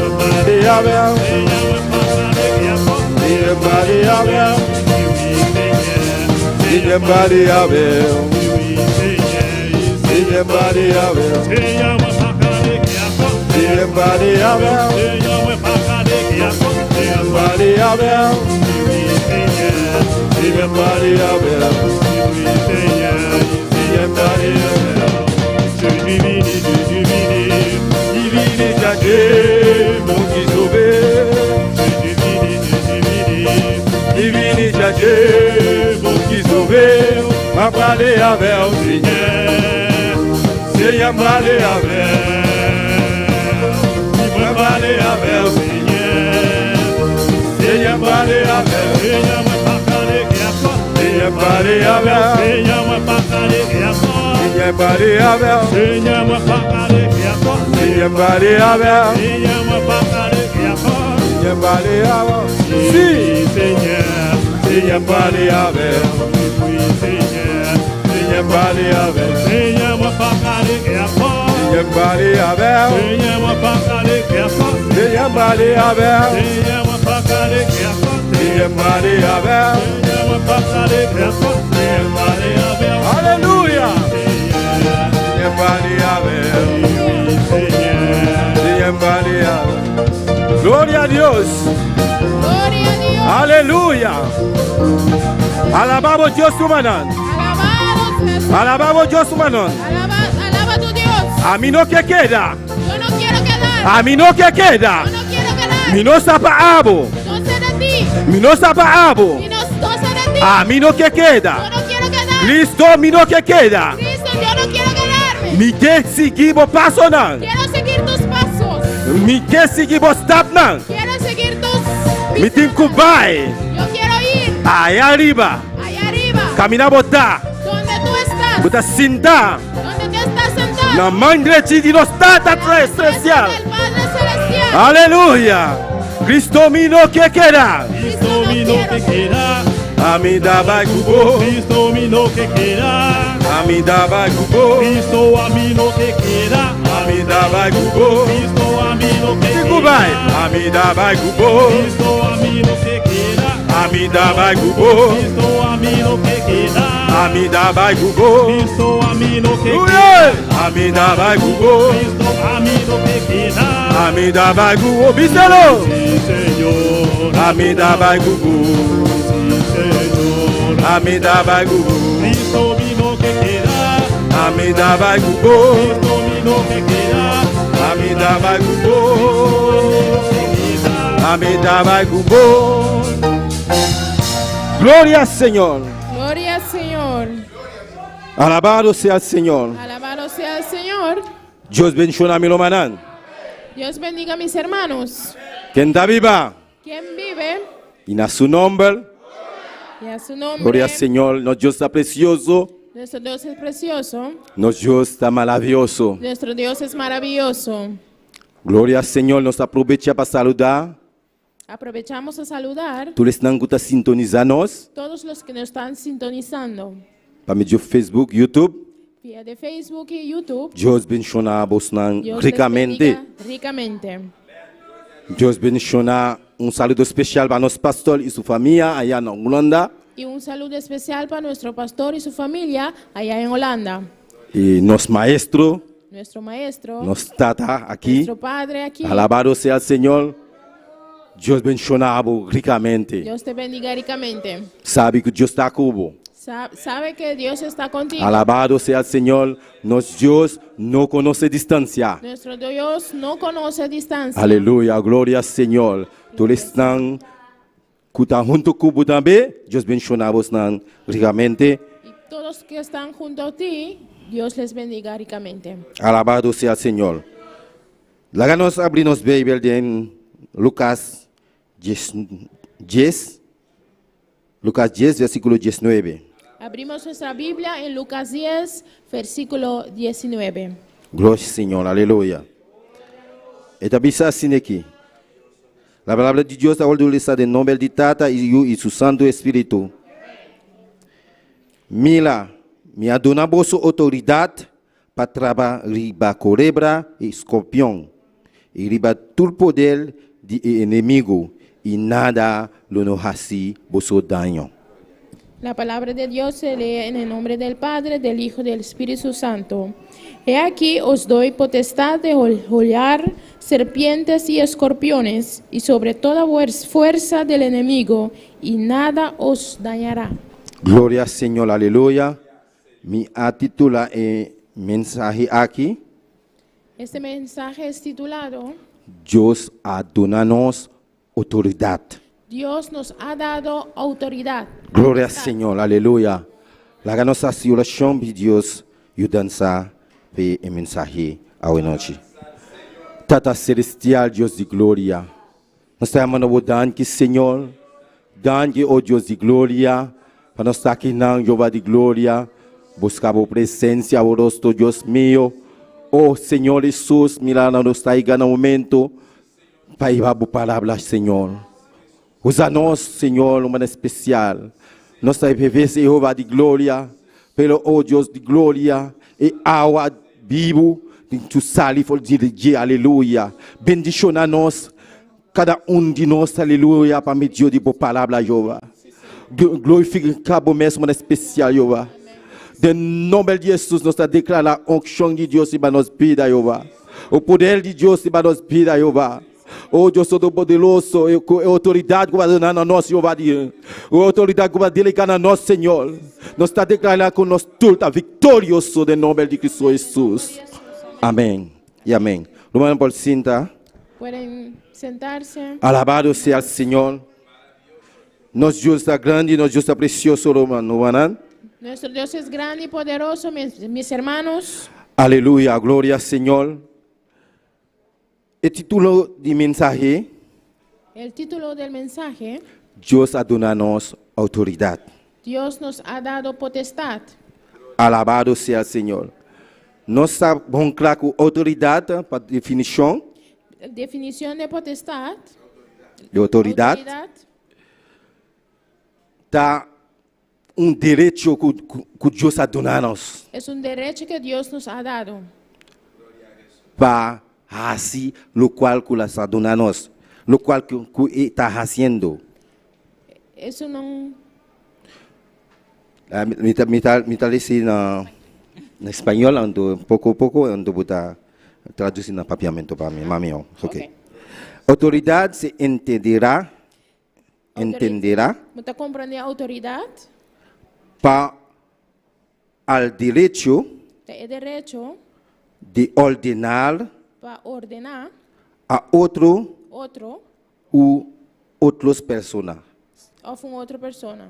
Siempre a ver. Siempre a ver. Siempre a ver. Siempre a ver. Ma parler avec le Seigneur, Seigneur parler avec, ma parler avec le Seigneur, Seigneur parler avec, Seigneur parler avec, Seigneur parler avec, Seigneur parler avec, Seigneur parler avec, si Seigneur parler avec. Seigneur parler avec, Seigneur parler avec, Seigneur parler avec, Seigneur parler avec, Seigneur parler avec, Alléluia. Seigneur parler avec, Seigneur parler avec. Gloria a Dios. Aleluya. Alabamos Dios tu manan. Alabamos Dios tu manan. Alaba a tu Dios. A mí no que queda. Yo no quiero quedar. A mí no que queda. Yo no quiero quedar. Mi no sapa abo. No sé de ti. Mi no sapa abo. Y no sé de ti. A mí no que Yo queda. no quiero quedar. Cristo mi no que queda. Cristo, yo no quiero quedarme. Mi que seguimos paso nan. Quiero seguir tus pasos. Mi que seguimos stop nan. Quiero seguir tus Mi tinkubai. Yo quiero ir Allá arriba. allá arriba. Caminamos da. Donde tú estás. Buta sinda. Donde tú estás sentado. Na mangre chidi no stata celestial. Del Padre Celestial. Aleluya. Cristo mi no que queda. Cristo mi no que quiera, Amida bagubo. Cristo mi no que quiera, Amida bagubo. Cristo a mí no que quiera, Amida bagubo. Cristo a mí no que Tinkubai. quiera, Amida bagubo. Cristo a mí no que quiera, Amida bagubo. Cristo a mí no que quiera, Amida bagubo. Cristo a mí no que Uye. quiera, Amida bagubo. Cristo a mí no que quiera. Amida bagubo. Bíselo. Sí, Señor. Amida bagubo. Sí, Señor. Amida bagubo. Cristo vino que quiera, Amida bagubo. Cristo vino que quiera, Amida bagubo. quiera. Amida bagubo. Gloria al Señor. Gloria al Señor. Alabado sea el Señor. Alabado sea el Señor. Dios bendiga a mi hermano. Dios bendiga a mis hermanos. Quien está viva. ¿Quién vive? Y a su nombre. Y a su nombre. Gloria al Señor. Nuestro Dios está precioso. Nuestro Dios es precioso. Nuestro Dios está maravilloso. Nuestro Dios es maravilloso. Gloria al Señor. Nos aprovecha para saludar. Aprovechamos a saludar Todos los que están sintonizándonos. todos los que nos están sintonizando Para medio Facebook, YouTube. vía de Facebook y YouTube. Dios bendiga a vos Dios les ricamente. bendiga ricamente. Dios bendiga. Un saludo especial para nuestro pastor y su familia allá en Holanda. Y un saludo especial para nuestro pastor y su familia allá en Holanda. Y nuestro maestro, Nuestro maestro, nuestro tata aquí. nuestro padre aquí. Alabado sea el Señor. Dios bendiga a vos ricamente. Dios te bendiga ricamente. Sabe que Dios está con vos. Sabe que Dios está contigo. Alabado sea el Señor. Nuestro Dios no conoce distancia. Nuestro Dios no conoce distancia. Aleluya, gloria al Señor. Todos están que están junto con vos también. Dios bendiga a vos ricamente. Y todos que están junto a ti, Dios les bendiga ricamente. Alabado sea el Señor. Láganos abrirnos Biblia en Lucas 10. Lucas 10, versículo 19. Abrimos nuestra Biblia en Lucas 10, versículo 19. Gloria al Señor, aleluya. Esta bisa así aquí. La palabra de Dios está en nombre de Tata y su Santo Espíritu. Mira, me ha donado vos autoridad para trabajar riba culebra y escorpión y riba todo el poder del enemigo y nada lo nos hace vos daño. La palabra de Dios se lee en el nombre del Padre, del Hijo y del Espíritu Santo. He aquí os doy potestad de hollar serpientes y escorpiones, y sobre toda fuerza del enemigo, y nada os dañará. Gloria al Señor, aleluya. Mi titula mensaje aquí. Este mensaje es titulado Dios ha donado autoridad. Dios nos ha dado autoridad. Gloria al Señor, aleluya. La nossa oração de Deus e dança pe o mensaje a noite. Tata celestial, Deus de glória. Nós estamos no danke, Senhor. Danke, oh Deus de glória. Para nós estar aqui na Jeová de glória. Buscar a presença, o rosto, Deus meu. Oh Senhor Jesus, mira na nossa igreja no momento. Para ir a palavra, Senhor. Usa-nos, Senhor, uma especial. Nossa IPV, Jeová de glória. Pelo, oh Deus de glória. E água vivo. Tu sali for dirigir, aleluia. Bendiciona nós. Cada de nós, aleluia. Para medir de boa palavra, Jeová. Glorifica o mesmo especial, Jeová. De nome de Jesus, nós declaramos a unção de Deus para nós vida, Jeová. O poder de Deus para nós vida, Jeová. Oh Deus Todo-Poderoso, a autoridade que vai dar na nós, Jeová. A autoridade que vai delegar na nós, Senhor. Nós está declarando com nós tudo vitorioso de nome de Cristo Jesus. Amém e amém. Romano por cinta. Pueden sentarse. Alabado sea el Señor. Nos Dios está grande, nos Dios está precioso, Romano. Nuestro Dios es grande y poderoso, mis hermanos. Aleluya, gloria al Señor. El título del mensaje, El título del mensaje, Dios ha dado autoridad. Dios nos ha dado potestad. Alabado sea el Señor. No sabemos claro autoridad, por definición, Definición de potestad. de autoridad, está un derecho que Dios ha dado Es un derecho que Dios nos ha dado. para hacer lo cual que las ha dado, lo cual que está haciendo. Es un Me traducir en español, poco a poco, voy a traducir en papiamento para mí, mami. Okay. Autoridad se entenderá ¿Usted comprende autoridad? para el derecho El derecho de ordenar para ordenar a otro otro u otras personas. o una otra persona.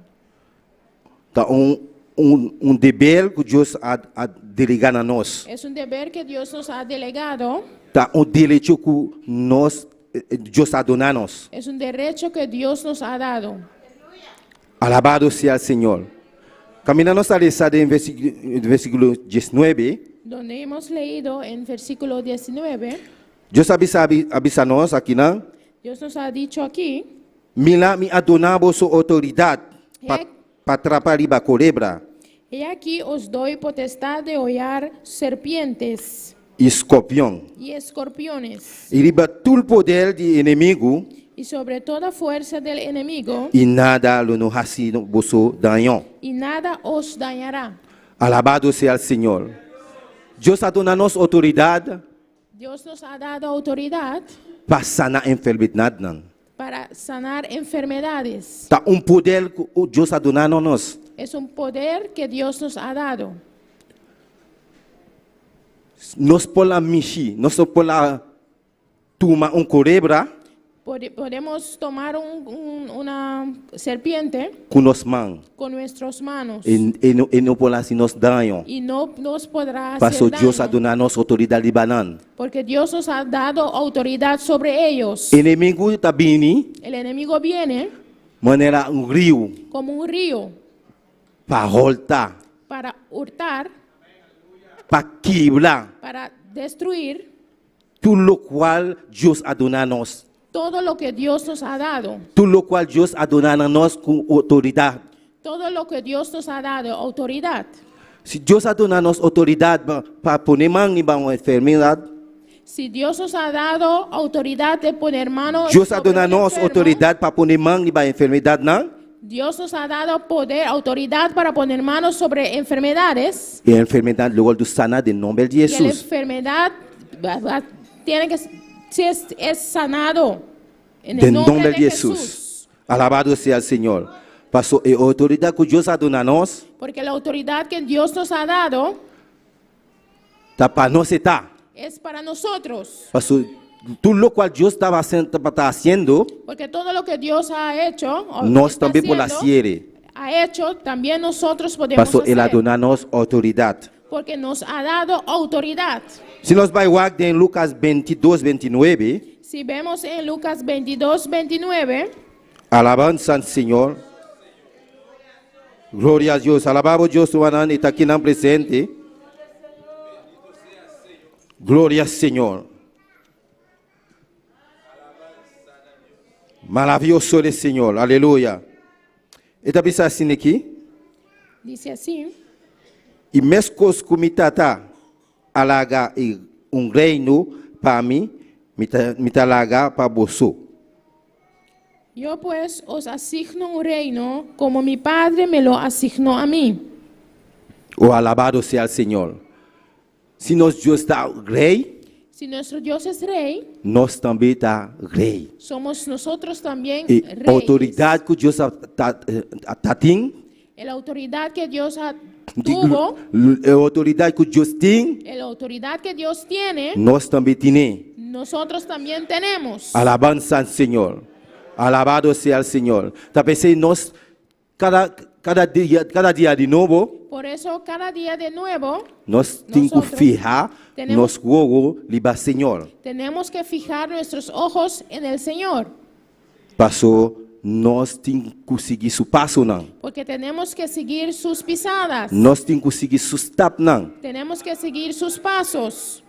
Está un deber que Dios ha delegado a nós. Es un deber que Dios nos ha delegado. Está un derecho que Dios ha dado a nós. Es un derecho que Dios nos ha dado. Alabado sea el Señor. Caminando a la en versículo 19. Donde hemos leído en versículo 19, Dios avisa-nos aqui, não? Dios nos ha dicho aquí, Mila me ha donado su autoridad para atrapar a culebra he aquí os doy potestad de hollar serpientes e escorpião. y escorpiones, E riba todo o poder do inimigo y sobre toda fuerza del enemigo, e nada lo nos hace vosso daño. y nada os dañará. Alabado sea el Señor. Dios ha donado autoridad Dios nos ha dado autoridad para sanar enfermidad. para sanar enfermedades. Está un poder que Dios ha donado a nós. Es un poder que Dios nos ha dado. Nós podemos mexer, nós podemos tomar culebra Podemos tomar una serpiente com nossas mãos con nuestras manos e não podemos nos daño. y no nos podrá Pastor hacer Dios ha daño, donado autoridade de banana. porque Dios nos ha dado autoridad sobre ellos. Inimigo está vindo El enemigo viene maneira rio como un río para voltar, para hurtar, para quebrar para destruir tudo o qual Deus ha donado a nós. todo lo que Dios nos ha dado. Tudo o qual Deus ha donado a nós com autoridade. Todo lo que Dios nos ha dado, autoridad. Se Deus ha donado a nós autoridade para poner mão em uma enfermidade, Si Dios nos ha dado autoridad de poner manos Deus ha sobre donado a un nós enfermo, autoridade para poner mão em uma enfermidade, não? Dios nos ha dado poder, autoridad para poner manos sobre enfermedades. E a enfermidade luego do sanar em nome de Y la Jesus. enfermedad tiene que ser es sanado en Em el nombre nome de de Jesús. Jesus. Alabado seja o Senhor. Pastor, e a autoridade que Deus ha dado a nós, Porque la autoridad que Dios nos ha dado tá para nós está. es para nosotros. Pastor, tudo o qual Deus estava fazendo, Porque todo lo que Dios ha hecho, o nós está também por la haciendo, siere. ha hecho, también nosotros podemos Pastor, ele ha hacer. dado a nós autoridade. Porque nos ha dado autoridad. Se nós vai lá em Lucas 22, 29, Si vemos en Lucas 22, 29, alabança ao Senhor. Glória a Deus. Alabado Deus, o Anan está aqui na presente. Glória ao Senhor. Maravilhoso é o Senhor. Aleluia. Está pensando assim aqui? dice así, E mescos comitata alaga reino para mim, me alaga para você. yo pues os asigno un reino como mi Padre me lo asignó a mí. O alabado seja o Senhor. Se nós Deus está rei, Si nuestro Dios es rey, nós também está rei. somos nosotros también E reyes. a autoridade que Deus tem, La autoridad que Dios tuvo, a autoridade que Deus tem, la autoridad que Dios tiene, nós também temos. nosotros también tenemos. Alabança ao Senhor. Alabado seja o Senhor. Tá pensando nós cada dia de novo, Por eso cada día de nuevo nós temos que Nosotros fijar tenemos- nosso olho liba Senhor. tenemos que fijar nuestros ojos en el Señor. Passou, nós temos que seguir seu passo não. Porque tenemos que seguir sus pisadas. Nós temos que seguir seus tapas não. Tenemos que seguir sus pasos.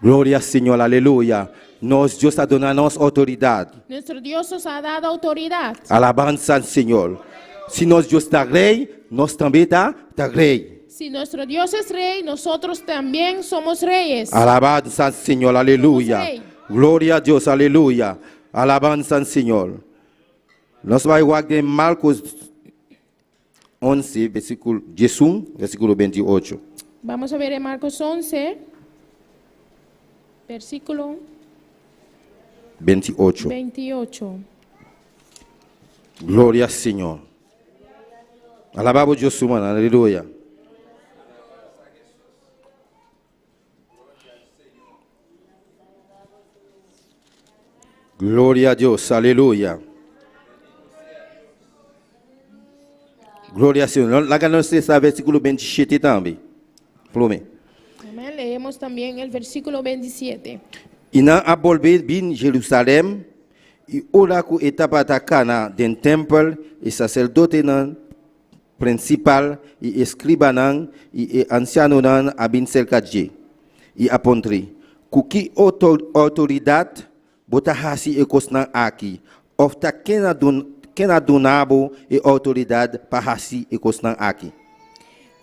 Glória ao Senhor, aleluia. Nós Deus está dando a nós autoridade. Nuestro Dios nos ha dado autoridad. Alabança ao Senhor. Se nós Deus está rei, nós também está rei. Si nuestro Dios es rey, nosotros también somos reyes. Alabança ao Senhor, aleluia. Somos rei. Glória a Deus, aleluia. Alabança ao Senhor. Nós vamos ver em Marcos 11, versículo 11, versículo 28. Vamos a ver en Marcos 11, versículo 28. 28. Glória ao Senhor. Alabado Deus, mano, aleluia. Glória a Deus, aleluia. Glória ao Senhor. Lá que nós temos versículo 27 também. Plume. Amén. Leemos también el versículo 27. E na a volver bin Jerusalém, e ora ku etapa takana den templo, e sacerdote nan principal, e escriba nan, e anciano nan abin cercadje. E apontri, kuki autoridade bota hasi e kosnan aki, ofta kena donabo e autoridade pa hasi e kosnan aki.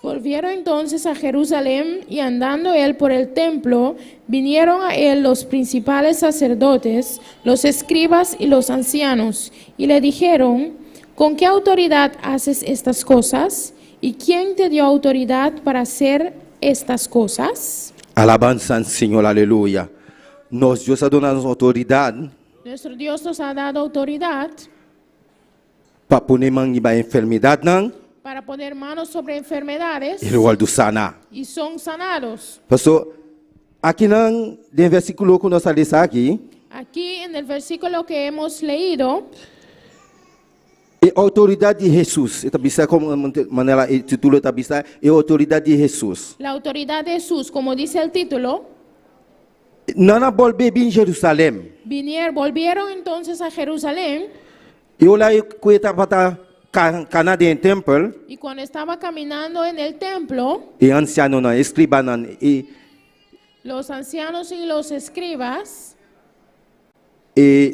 Volvieron entonces a Jerusalén y andando él por el templo, vinieron a él los principales sacerdotes, los escribas y los ancianos, y le dijeron, ¿con qué autoridad haces estas cosas? ¿Y quién te dio autoridad para hacer estas cosas? Alabança ao Senhor, aleluia. Nós Deus ha donado autoridade Nuestro Dios nos ha dado autoridad para poner mão em enfermidade não, para poner manos sobre enfermedades e lugar do sanar. y son sanados. Pastor, aqui não, no versículo que nós lemos aqui, Aquí en el versículo que hemos leído, é autoridade de Jesus. Está bisa como maneira o título está bisa, é autoridade de Jesus. la autoridad de Jesús, como dice el título, Nana volve em Jerusalém. volvieron entonces a Jerusalén E olha que está para cana de templo, y cuando estaba caminando en el templo, e anciano não, escriba não, e los ancianos y los escribas,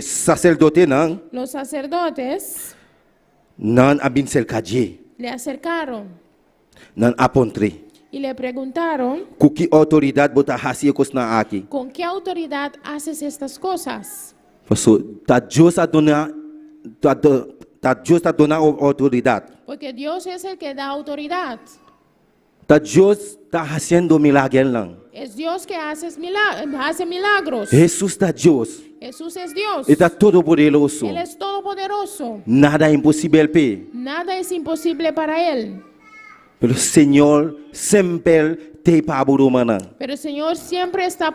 sacerdote não, los sacerdotes, não abin cercadje, le acercaron não apontre. y le preguntaron, Que autoridade bota hasi kosna aqui? ¿con qué autoridad haces estas cosas? Pastor, tá Deus a dona, tá Dios está dando autoridad. Porque Dios es el que da autoridad. Dios está haciendo milagros. Es Dios que hace milagros. Jesús está Dios. Jesús es Dios. Está todopoderoso. Él es todopoderoso. Nada imposible pe. Nada es imposible para Él. Pero el Señor siempre te paburumana. Pero el Señor siempre está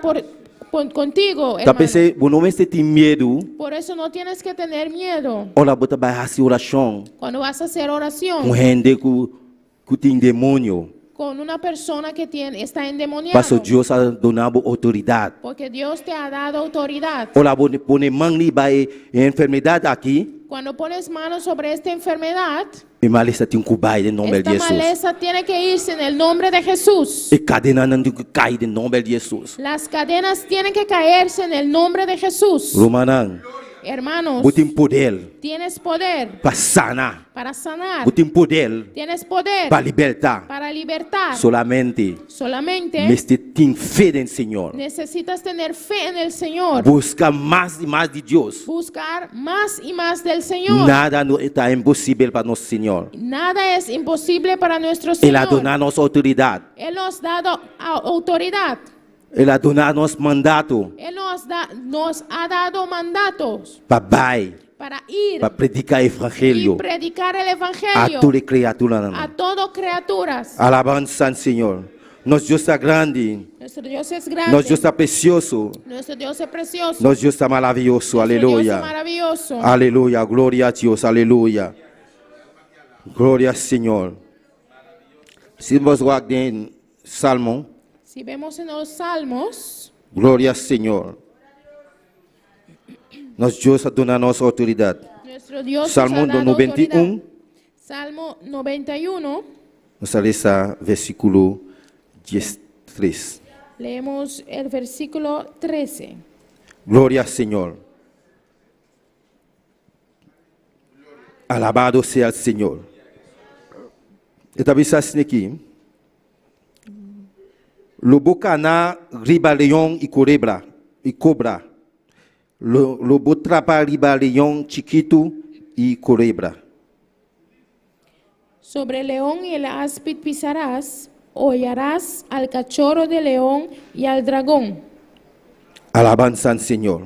contigo, hermano. Tapese, bueno, me te miedo. Por eso no tienes que tener miedo. Ola bota vai hacer oración. Cuando vas a hacer Com oración gente que tem demônio. con una persona que está endemoniado. Passo Deus a donado autoridade. Porque Dios te ha dado autoridad. Ola pone mangli vai enfermidade aqui. Cuando pones manos sobre esta enfermedad, E maleza tem cubai em nome de esta Jesus. maleza tiene que irse en el nombre de Jesús. E cadena não tem que cair em nome de Jesus. Las cadenas tienen que caerse en el nombre de Jesús. Romanang, Hermanos, botem poder tienes poder para sanar. para sanar. Botem poder Tienes poder para libertar. para libertar. Solamente, Solamente mas tem fé no Senhor. necesitas tener fe en el Señor. Busca mais e mais de Deus. Buscar más y más del Señor. Nada está impossível para nosso Senhor. Nada es imposible para nuestro Ele ha Señor. donado nossa autoridade. Él nos ha dado autoridad. Ele ha donado nosso mandato Él nos ha dado mandatos para para ir para predicar o y evangelho predicar el a Evangelio toda criatura. a todo criaturas. Alabança ao Senhor. Nosso Deus está grande. Nuestro Dios es grande. Nosso Deus está precioso. Nuestro Dios es precioso. Nosso Deus está maravilhoso. Nuestro Dios es Aleluia. maravilloso. Aleluia. Glória a Deus. Aleluia. Glória ao Senhor. Se você olhar em Salmo, Si vemos en los Salmos, glória ao Senhor. Nosso Deus está dando nossa autoridade. nuestro Dios Salmo nos ha dado 91. autoridad. Salmo 91, Vamos a leer versículo 13. leemos el versículo 13. Glória ao Senhor. Alabado seja o Senhor. Está vendo assim aqui? Lobo cana, riba leão e cobra. Lobo trapa, riba leão, chiquito e cobra. Sobre el león y el áspid pisarás, hollarás al cachorro de león y al dragón. Alabança ao Senhor.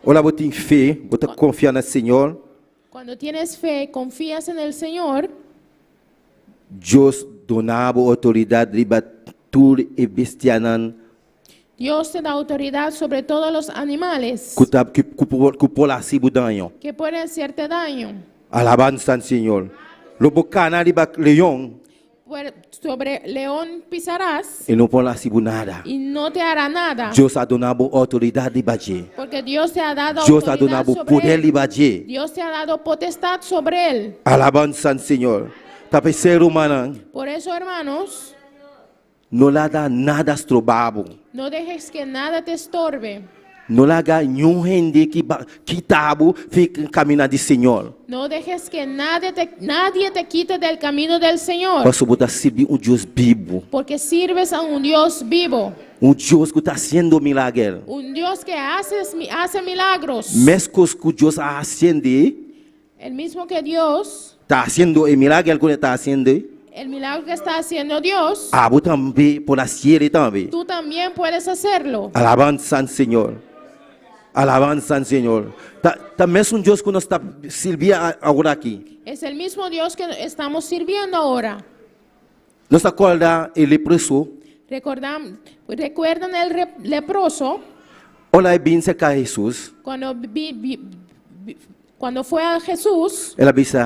Olha, você tem fé, você confia no Senhor. Cuando tienes fe, confías en el Señor, Deus donava autoridade riba tudo e bestianan Dios te da autoridad sobre todos los animales que pola si budanho. que pueden hacerte daño. Alabança ao Senhor. Lobo cana riba leão Sobre león pisarás e não pola si nada. y no te hará nada, Deus ha donado autoridade riba je. porque Dios te ha dado Deus ha autoridad donado sobre poder él. riba je. Dios te ha dado potestad sobre él. Alabança ao Senhor. Tapi ser humano Por eso, hermanos, não lhe dá nada estrobabo. no dejes que nada te estorbe. Não lhe dá nenhum rende que tabo fica caminhando de Senhor. No dejes que nadie te quite del camino del Señor, Posso botar servir Deus vivo. porque sirves a un Dios vivo, Deus que está fazendo milagre. un Dios que hace milagros. Mesmo que Deus está fazendo, El mismo que Dios, está fazendo o milagre que ele está fazendo. el milagro que está haciendo Dios, Você também pode fazer também. tú también puedes hacerlo. Alabança ao Senhor. Alabança ao Senhor. Tá mesmo Deus que nós está servindo agora aqui. Es el mismo Dios que estamos sirviendo ahora. Nós acorda ele leproso. ¿Recuerdan el leproso? Olha bem se cai Jesus. Cuando fue a Jesús, Ela disse: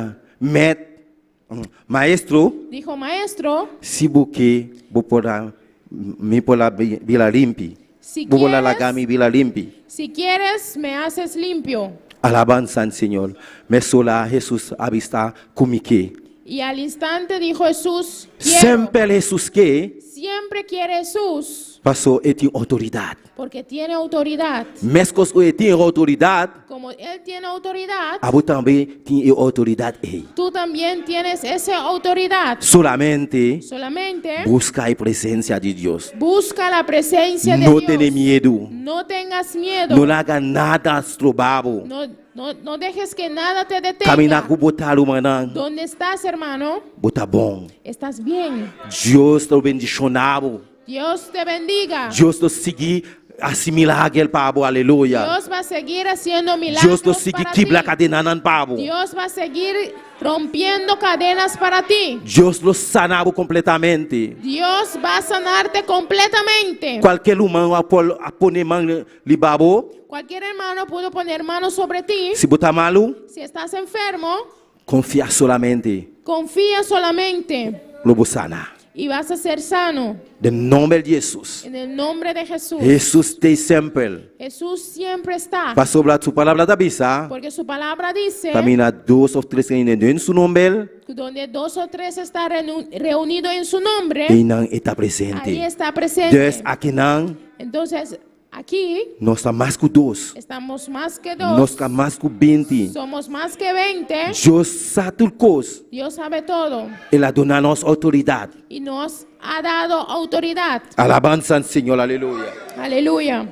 Maestro, dijo, maestro, se você poder me poder vila limpi. si Vou quieres, lagar mi vila limpi. si quieres, me haces limpio. Alabança ao Senhor. Mas sola Jesus avista comigo. Y al instante dijo Jesús, quiero. Sempre Jesus que Siempre quiere Jesús, passou e tem autoridade. porque tiene autoridad. Mesmo que ele tem autoridade, Como Él tiene autoridad, você também tem autoridade. tú también tienes esa autoridad. Solamente Solamente busca a presença de Deus. busca la presencia de Não Dios. tenha medo. No tengas miedo. Não haga nada estrobado. No No dejes que nada te Camina detenga. ku botalu manan. ¿Dónde estás, hermano? Bota bom. Estás bien. Deus te bendicionado. Dios te bendiga. Deus te seguir assimilar aquele pabo. Aleluia. Dios va a seguir haciendo Deus milagros te seguir para quebrar ti. cadena nan pabo. Dios va a seguir rompiendo cadenas para ti. Deus lo sanabo completamente. Dios va a sanarte completamente. Qualquer humano a poner mão li babo. Cualquier hermano pudo poner manos sobre ti. Se botar malu, Si estás enfermo, confia solamente. confía solamente Lobo sana. y vas a ser sano. De nome de Jesus. En el nombre de Jesús. Jesus te sempre. Jesús siempre está. Para sobre tu palavra da bisa. Porque su palabra dice, Camina 2 ou 3 em su nome. donde 2 o 3 está reunido en su nombre, E não está ahí presente. está presente. Deus aqui não. Entonces, aquí Nós estamos mais que 2. estamos más que Nós 2. estamos mais que 20. Somos más que 20. Deus sabe tudo coisa. Dios sabe todo Ele dona nos autoridade. y nos ha dado autoridad. Alabança ao Senhor, aleluia. Aleluya.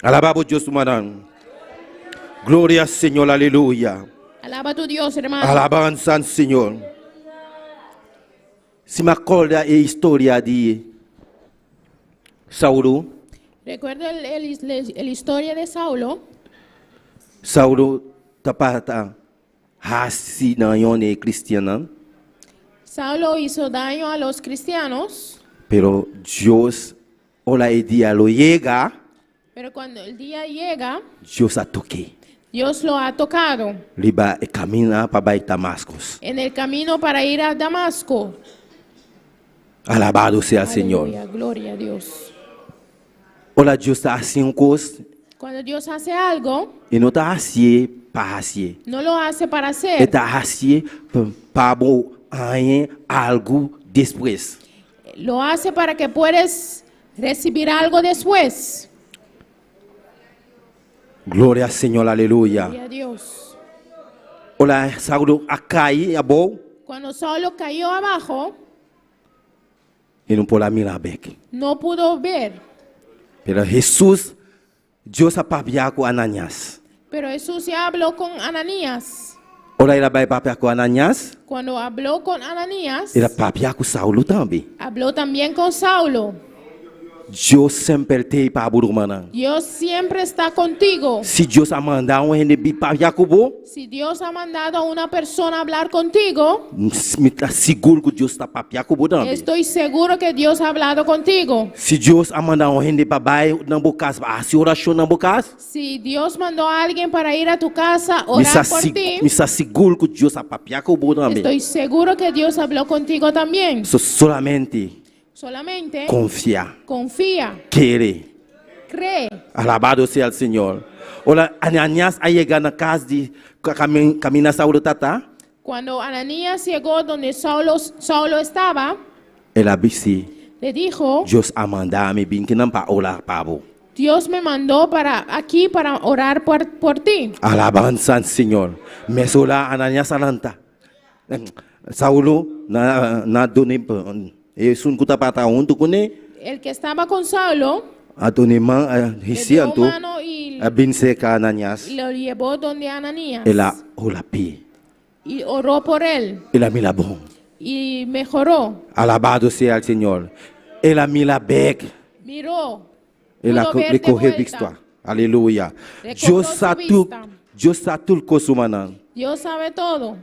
Alabado Deus humanão. Glória ao Senhor, aleluia. Alaba a tu Dios, hermano. Alabança ao Senhor. Se me acorda a história de Saulo. Recuerdo la historia de Saulo. Saulo tapata hasi na yone cristiana. Saulo hizo daño a los cristianos, Pero Deus, ola e dia lo llega, pero cuando el día llega, Deus a toque. Dios lo ha tocado Liba e camina para Damascus. en el camino para ir a Damasco. Alabado sea el Señor. Aleluya, gloria a Dios. Ola Deus está assim coisa Cuando Dios hace algo, e não está assim para assim. no lo hace para Ele hacer, está assim para algo depois. lo hace para que puedas recibir algo después. Glória ao Senhor, aleluia. Gloria a Dios. Ola Saulo a cair a bom Cuando Saulo cayó abajo, e não pode mirar bem. no pudo ver, Pero Jesus, Deus a papiar com Ananias. pero Jesús ya habló con Ananías. Ora ele vai papiar com Ananias, Cuando habló con Ananías, ele papiar com Saulo também. habló también con Saulo. Deus sempre tem para burumana. Dios siempre está contigo. Se Deus a mandar um rende papiar com você, Si Dios ha mandado a una persona a hablar contigo, me está seguro que Deus está papiar com você também. estoy seguro que Dios ha hablado contigo. Se Deus a mandar um rende para baixo na boca casa, a senhora achou na boca casa, Si Dios mandó a alguien para ir a tu casa, me orar por ti, está seguro que Deus a papiar com você também. estoy seguro que Dios habló contigo también. Solamente Solamente confia, confía, querer. cree. Alabado seja o Senhor. Olha, Ananias a chegar na casa de caminha Saulo tata, Cuando Ananías llegó donde Saulo estaba, ela disse, le dijo, Deus a mandar me vir que não para orar para você. Dios me mandó aquí para orar por ti. Alabanza ao Senhor. Mas olha, Ananias alanta. Saulo na done sun kuta pata untu kune El que estaba con Saulo, atone man le dio hisianto mano y abinse ka Ananias. lo llevó donde Ananías. Ela ola pi. Y oró por él Ela mila bom. y mejoró. Alabado seja o Senhor. Ela mila bek. Miró. Ela Pudo ver de recorre vuelta. vista. Aleluia. Recobrou Deus sua sabe vista. Deus sabe tudo coisa humana. Dios sabe todo.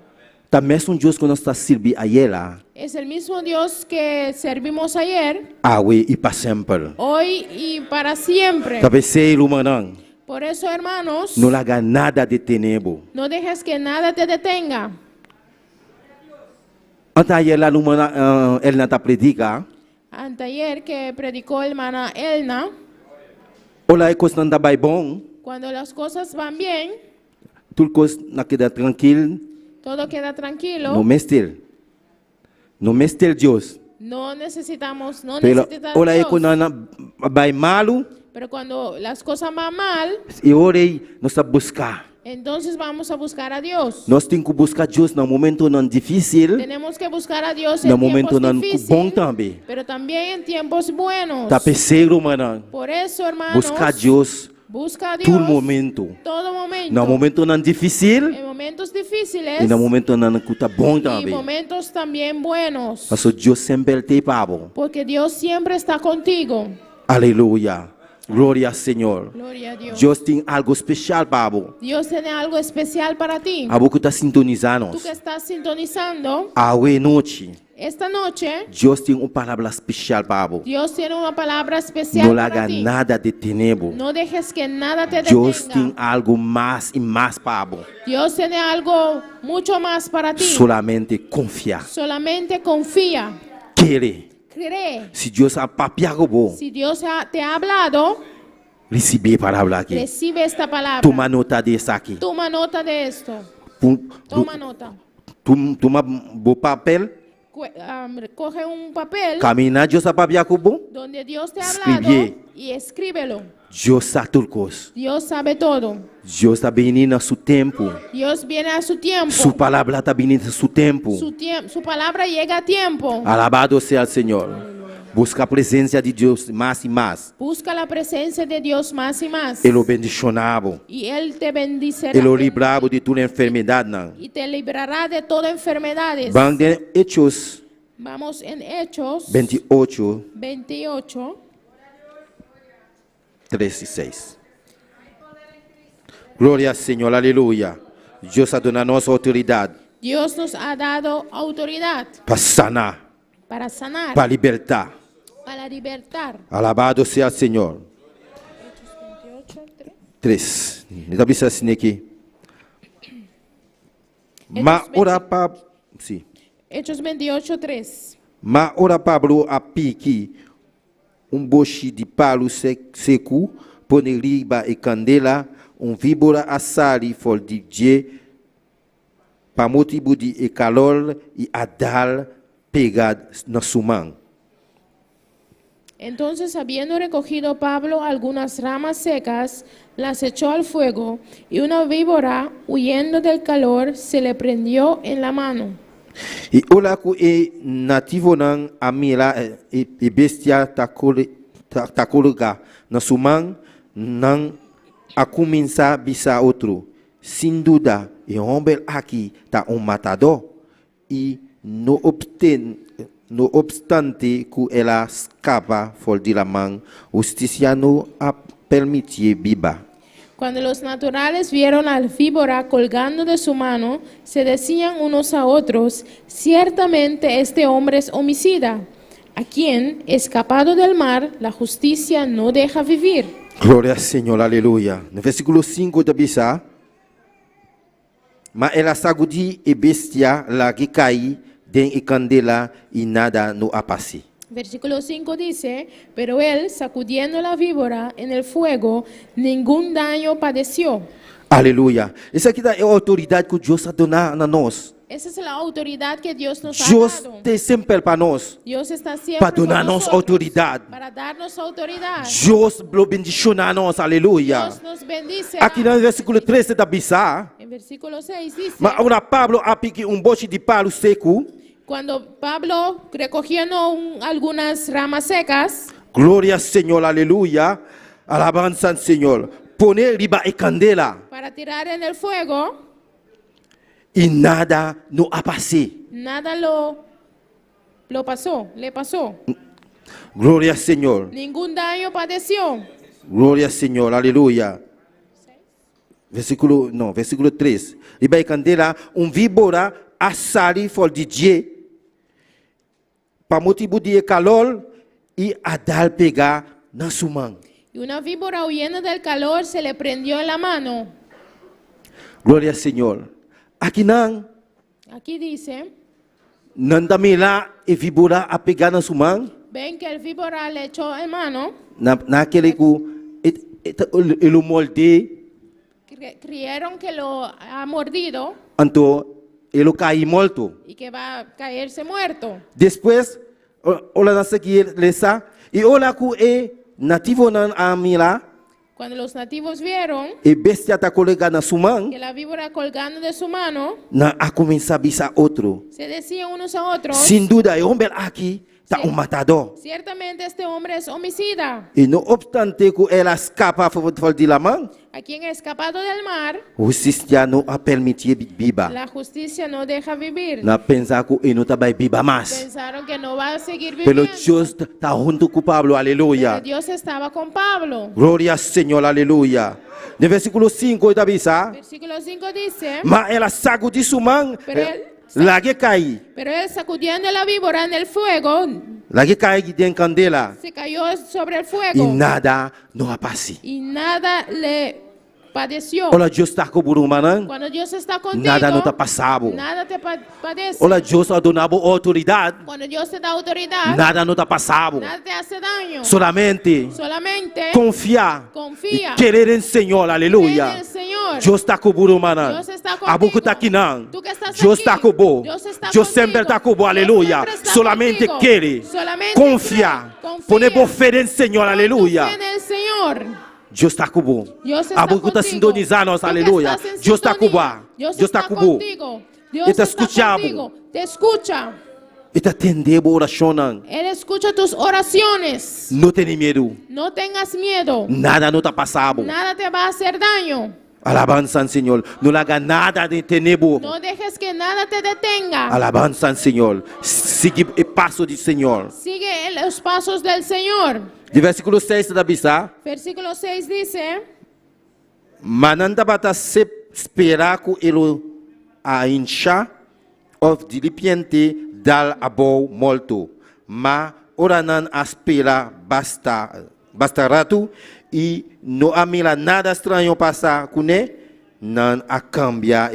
Também um Deus que nós está servindo a ela. Es el mismo Dios que servimos ayer, Awe e para sempre. hoy y para siempre. Talvez seja humana. Por eso, hermanos, Não haga nada de tenebo. no dejes que nada te detenga. Antes ayer la humana ela está predica. Anteayer que predicó hermana Elna, Olha, coisa não vai bom. cuando las cosas van bien, Tudo coisa não queda tranquilo. todo queda tranquilo. No mestel. No mestel Deus. No necesitamos, no Pero necesitas olha, Dios. quando vai malo, Pero cuando las cosas van mal, e orei, nós a buscar. entonces vamos a buscar a Dios. Nós temos que buscar Deus no momento não difícil, Tenemos que buscar a Dios no en momento tiempos não bom difíciles, também. pero también en tiempos buenos. Tá perseguindo, mano. Por eso, hermanos, Buscar Deus Busca a Dios. Todo momento. Todo momento. No momento não difícil En momentos difíciles e no momento não que tá bom y também. momentos también buenos. Porque Deus sempre te pavo. Porque Dios siempre está contigo. Aleluia. Glória ao Senhor. Gloria a Dios. Deus tem algo especial para você. Dios tiene algo especial para ti. A você que está sintonizando. Tú que estás sintonizando, A noite. esta noche Deus tem uma palavra especial para você. Dios tiene una palabra especial Não para haga ti. nada de tenebro. No dejes que nada te Deus tem detenga. algo mais e mais para você. Dios tiene algo mucho más para ti. Solamente confia. Solamente confía. Querer. Cree. Se Deus ha papiado você, Si Dios te ha hablado, recebe a palavra aqui. recibe esta palabra. Toma nota disso aqui. Toma nota de esto. Toma nota. Toma o papel. Coge un papel Caminhar, Deus ha papiado você. donde Dios te ha Escribir. hablado y escríbelo. Deus sabe tudo coisa. Dios sabe todo. Deus está vindo no seu tempo. Dios viene a su tiempo. Sua palavra está vindo no seu tempo. Su palabra llega a tiempo. Alabado seja o Senhor. Busca a presença de Deus mais e mais. Busca la presencia de Dios más y más. Ele o bendicionava. Y Él te bendicirá. Ele o livrava de toda enfermidade. Não. Y te librará de toda enfermedades. Vamos de Hechos Vamos en Hechos 28, 28, 3 e 6. Glória ao Senhor, aleluia. Deus ha dado a nossa autoridade Dios nos ha dado autoridad para sanar, para sanar, para libertar. para libertar. Alabado seja o Senhor. 3. Está vendo assim aqui? Mas ora para... Sim. Hechos 28, 3. Mas ora Pablo a pique boche de palo seco, pone riba e candela, víbora assali fol de dia, para motivo de calor e adal pegado na sumang. Entonces, habiendo recogido Pablo algunas ramas secas, las echó al fuego, y una víbora, huyendo del calor, se le prendió en la mano. E ola ku e nativo nang amila e bestia takuluga na sumang nang akuminsa bisa outro. Sem dúvida, e homem aqui tá matador e no obstante que ela escapa fora de la mão, justiça não a permitir viva. Cuando los naturales vieron al víbora colgando de su mano, se decían unos a otros: ciertamente este hombre es homicida, a quien, escapado del mar, la justicia no deja vivir. Glória ao Senhor, aleluia. No versículo 5 da Bisa, mas ela sacudiu e bestia lá que caiu dentro e candela e nada no apase. Versículo 5 dice: pero él, sacudiendo la víbora en el fuego, ningún daño padeció. Aleluia. Essa aqui é a autoridade que Deus ha dado a nós. Esa es la autoridad que Dios nos ha Deus dado. tem sempre para nós, Dios está siempre para con dar-nos nosotros, autoridade. para darnos autoridad. Deus lo bendicionar nós, aleluia. Dios nos bendice. Aqui no versículo 13 da Bisa, En versículo 6 dice: mas agora Pablo aplica boche de palo seco. cuando Pablo, recogiendo algunas ramas secas, Glória ao Senhor, aleluia. Alabança ao Senhor. Pone riba e candela para tirar en el fuego, e nada no apase. nada le pasó. Glória ao Senhor. Ningún daño padeció. Glória ao Senhor, aleluia. Versículo 3. Riba e candela, víbora assali fora de dia, para motivo de calor e adal pegar na sua mão. Y una víbora, huyendo del calor, se le prendió en la mano. Glória ao Senhor. Aqui não Aquí dice: dami lá e víbora a pegar na sua mão. ven que el víbora le echó en mano. Naquele que ele molde, Creyeron que lo ha mordido então ele cai morto. y que va a caerse muerto. Depois, olha na seguir lesa e olha que é nativo na amila Cuando los nativos vieron e bestia tá colega na sua mão, que la víbora colgando de su mano, na a começar a bisa outro. se decían unos a otros: Sem dúvida, é homem aqui tá um matador. Ciertamente este hombre es homicida, E não obstante que ela escapa fora de la mão, a quien ha escapado del mar. o justiça não a permitir biba. La justicia no deja vivir. Na pensar que ele não tá vai biba mais. Pensaron que no va a seguir Pelo viviendo. Deus tá junto com Pablo, Pero aleluia. Dios estaba con Pablo. Glória ao Senhor, aleluia. No versículo 5, está vista? Versículo 5 dice, Mas ela sacudiu sua mão, lá que cai. pero él sacudiendo la víbora en el fuego, Lá que cai dentro candela. se cayó sobre el E fuego nada não aparece. y nada le padeció. Olha, Deus está com o Burumanã. Cuando Dios está contigo, Nada não está passado. nada te padece. Olha, Deus ha donado autoridade. Cuando Dios te da autoridad, Nada não está passado. nada te hace daño. Solamente Solamente confiar confía. e querer em Senhor, en aleluia. el Señor. Deus está com o Burumanã. Dios está A boca está contigo. aqui não. Tú que estás Deus aquí, está com o Dios está Deus sempre contigo. está com o Dios aleluia. siempre está Solamente contigo. querer Solamente confiar. confía. Poner por fé em Senhor, Pon tu aleluia. fe en el Señor. Deus está com o Dios está A boca está contigo. sintonizando, Tú que aleluia. estás en Deus está com sintonía. o Dios Deus está está com o contigo. Dios Ele está está escutando. contigo. Te escucha. E está atendendo a oração. Él escucha tus oraciones. Não tem medo. No tengas miedo. Nada não está passado. Nada te va a hacer daño. Alabanza al Señor. No le haga nada de tenebro. No dejes que nada te detenga. Alabanza al Señor. Sigue el paso del Señor. Sigue los pasos del Señor. De versículo 6 da Bisa. Versículo 6 dice, Mananda bata se esperar que ele a incha of dilipiente dal abo molto. Ma ora nan aspira basta rato e não há mila nada estranho passar com ele, não a cambiar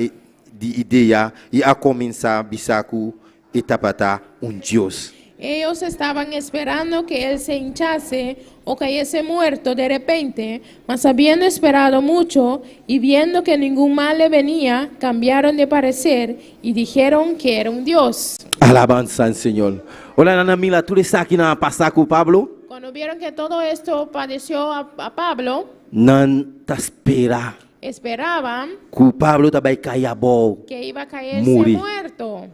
de ideia e a começar a bisaco e tapata Deus. ellos estaban esperando que él se hinchase o cayese muerto de repente, mas habiendo esperado mucho y viendo que ningún mal le venía, cambiaron de parecer y dijeron que era un Dios. Alabanza al Señor. Hola, Nana Mila, ¿tú le sabes que nada pasa con Pablo? Cuando vieron que todo esto padeció a Pablo, No te espera esperaban que Pablo también caiga bo. que iba a caerse Morir. muerto.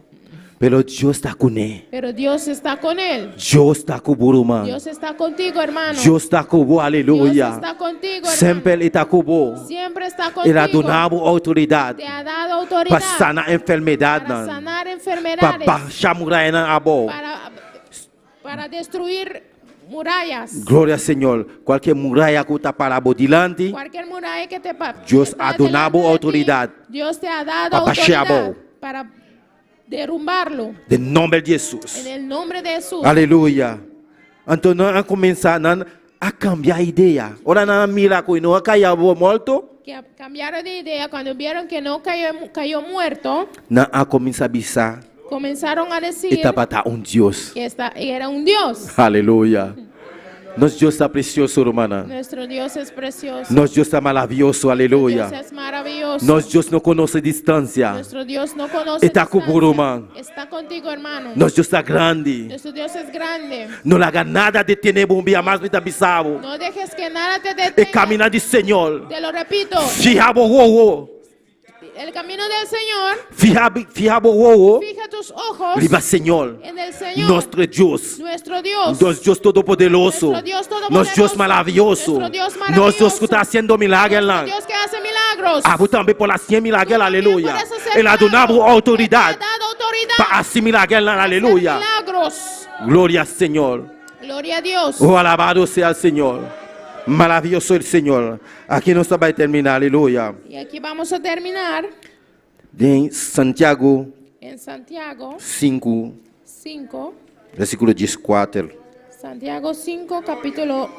Pero Dios está con él. Pero Dios está con él. Dios está con Buruma. Dios está contigo, hermano. Dios está con vos, Dios aleluya. está contigo, hermano. Siempre Él está con vos. Siempre está Él ha contigo. donado autoridad Te ha dado autoridad para sanar enfermedad. para sanar Para enfermedades, baixar muralha a bo. para destruir murallas. Glória ao Senhor. Qualquer muralha que está para delante, Cualquier muralla que te Dios está ha donado delante de ti, autoridad Dios te ha dado para baixar autoridad bo. para derrumbarlo em nome de Jesus. en el nombre de Jesús. Aleluia. Então nós começar a cambiar a ideia. Ora na mira que não caiu morto, Que cambiaron de idea cuando vieron que no cayó muerto, não a começar a bisar comenzaron a decir e tapata Deus. que era un Dios. Aleluia. Nosso Deus está precioso, hermana. Nuestro Dios es precioso. Nosso Deus está maravilhoso, Dios aleluia. es maravilloso. Nosso Deus não conhece distância. Nuestro Dios no conoce Está distancia. contigo, hermano. Está contigo, hermano. Nosso Deus está grande. Nuestro Dios es grande. Não haga nada de tenebro um dia mais me bisavo. No dejes que nada te E detenga. caminhar de Senhor. Te lo repito. Fiabo wo. El camino del Señor. Fiabo wo. Fija tus ojos Liba Senhor. en el Señor. Nosso Deus. Nuestro Dios. Nosso Deus todo-poderoso. Nuestro Dios todopoderoso. Nosso Deus maravilhoso. Nuestro Dios Nosso Deus que maravilloso. está fazendo milagres lá. Dios que hace milagros. Ah, também por assim milagres, aleluia. Puedes hacer Ele ha donado milagros. autoridade Te ha dado autoridad para assim milagres lá, para hacer aleluia. milagros. Glória ao Senhor. Gloria a Dios. Oh, alabado sea el Señor. Maravilloso el Señor. Aquí no se va a terminar, aleluya. Y aquí vamos a terminar En Santiago en Santiago 5, 5. versículo 14 Santiago 5, capítulo,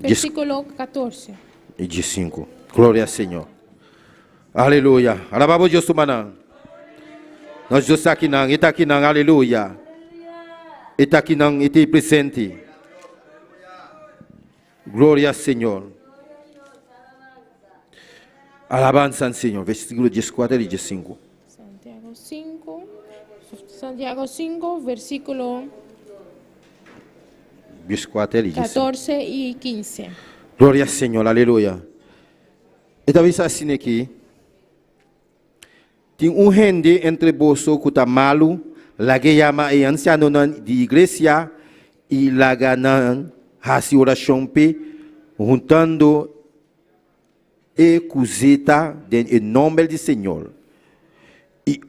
versículo 14. y 15. Gloria al Señor. Aleluya. Alabamos Dios, humana. Nós Deus está aqui, aleluia. Está aqui, está presente. Glória ao Senhor. Alabanza al Señor. Versículo 14 y 15. Santiago 5, versículo 14 y 15. 14 y 15. Glória ao Senhor, aleluia. E talvez assim aqui. Tem gente entre você que está malo, la que llama e anciano de iglesia y la ganan hace oración pe juntando e cosita en nombre del Señor. Y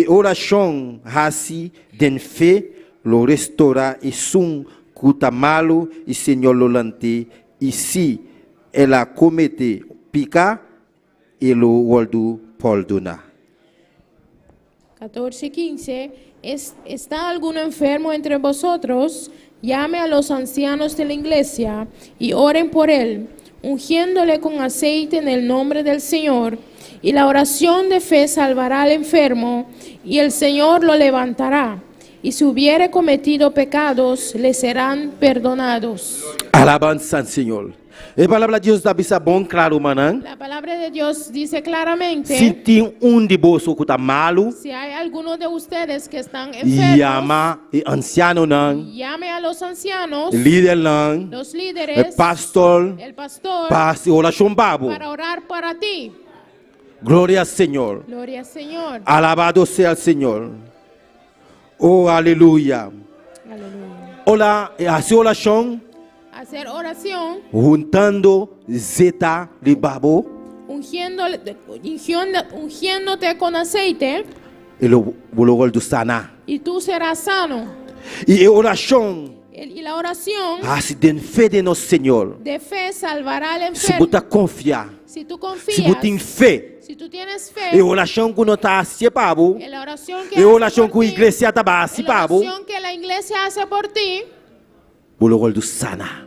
oración hace den fe lo restaura y sun cuta malo y Señor lo lante y si ela comete pica y lo guardo por dona. 14:15. ¿Está alguno enfermo entre vosotros? Llame a los ancianos de la iglesia y oren por él, ungiéndole con aceite en el nombre del Señor. Y la oración de fe salvará al enfermo, y el Señor lo levantará. Y si hubiere cometido pecados, le serán perdonados. Alabanza al Señor. La palabra de Dios está bien claro, manan. La palabra de Dios dice claramente, Si tem de bolso que está malo, si hay alguno de ustedes que están enfermos, llama el anciano nan, llame a los ancianos, el líder nan, los el líderes, pastor, el pastor, para hacer oración babo. para orar para ti. Gloria al Señor. Gloria al Señor. Alabado sea el Señor. Oh, aleluya. Aleluya. Hola, hace oración Hacer oración, juntando zeta de babo ungiéndote con aceite, y lo gol de sana. y tú serás sano. Y oración Y la oración hace den fe de nuestro Señor. de fe salvará al Si enfermo. você confia, Si tú se confías, você tem fé, si tú tienes e fe, oração que não está assim, babo, en la oración que e hace oração por que a ti, igreja está assim, en la babo, oración que la iglesia hace por ti, o gol do sana.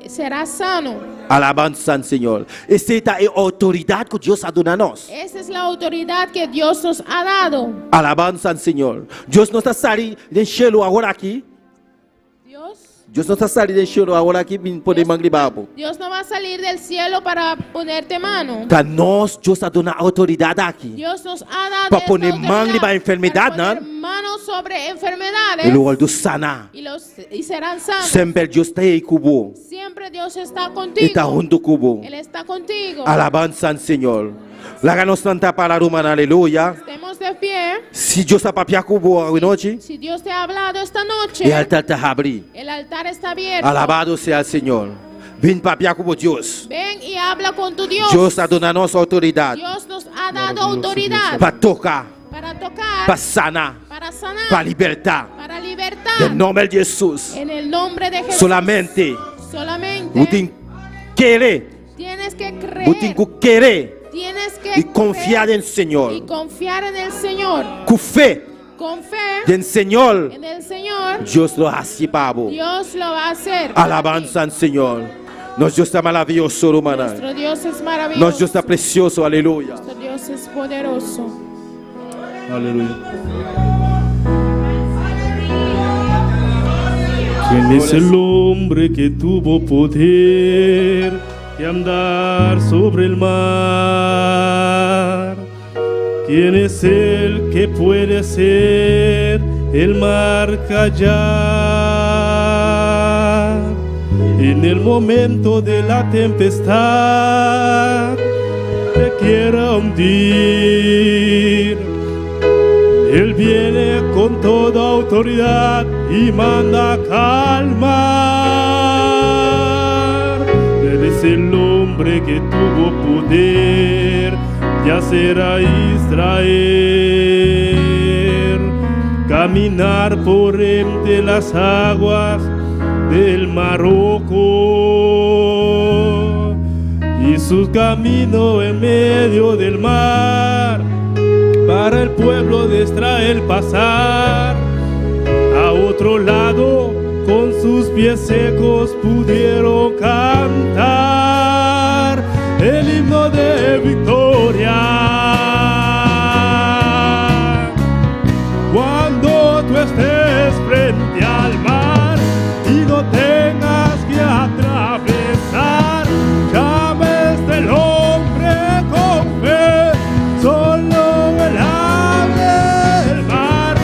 serás sano. Alabanza al Señor. Esta es la autoridad que Dios ha dado a nosotros. Esa es la autoridad que Dios nos ha dado. Alabanza al Señor. Dios no está saliendo del cielo ahora aquí. Dios no está saliendo del cielo ahora aquí para poder manglibabo. Dios no va a salir del cielo para ponerte mano. Que nos Dios ha dado autoridad aquí. Dios nos ha dado Para esta poner autoridad mano para enfermedad, para poner ¿no? manos sobre El enfermedades lugar de sana. y serán sanos. Siempre Dios está ahí cubo. Siempre Dios está contigo. Está junto cubo. Él está contigo. Alabanza al Señor. La ganos tanta para humana, aleluya. Estemos de pie. Si Dios está papia cubo hoy noche, Si Dios te ha hablado esta el noche, altar te abre. el altar está abierto. Alabado sea el Señor. Ven papia cubo Dios. Ven y habla con tu Dios. Dios ha dado a nosotros autoridad Dios nos ha dado autoridad para tocar, para tocar, para sanar, para sanar, para libertar. para En libertar. el nombre de Jesús. En el nombre de Jesús. Solamente Solamente usted quiere, tienes que usted creer. quiere Tienes que y confiar en el y Señor. confiar en el Señor. Con fe Con fe en el Señor, en el Señor, Dios lo hace, pavo. Dios lo va a hacer. Alabanza al Señor. Nuestro Dios está maravilloso, hermana. Nuestro Dios es maravilloso. Nuestro Dios está precioso, aleluya. Nuestro Dios es poderoso. Aleluya. ¿Quién es el hombre que tuvo poder de andar sobre el mar? ¿Quién es el que puede hacer el mar callar? En el momento de la tempestad te quiera hundir. Él viene con toda autoridad y manda calmar. Él es el hombre que tuvo poder de hacer a Israel caminar por entre las aguas del Mar Rojo y su camino en medio del mar para el pueblo de Israel pasar a otro lado. Con sus pies secos pudieron cantar el himno de victoria. Cuando tú estés frente al mar y no tengas que atravesar, llama a este hombre con fe, solo él abre el mar.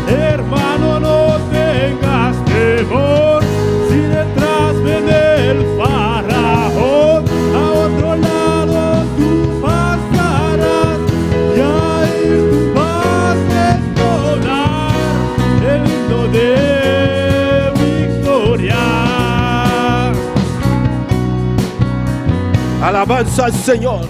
Hermano, no tengas temor, si detrás viene el faraón. Alabanza al Señor.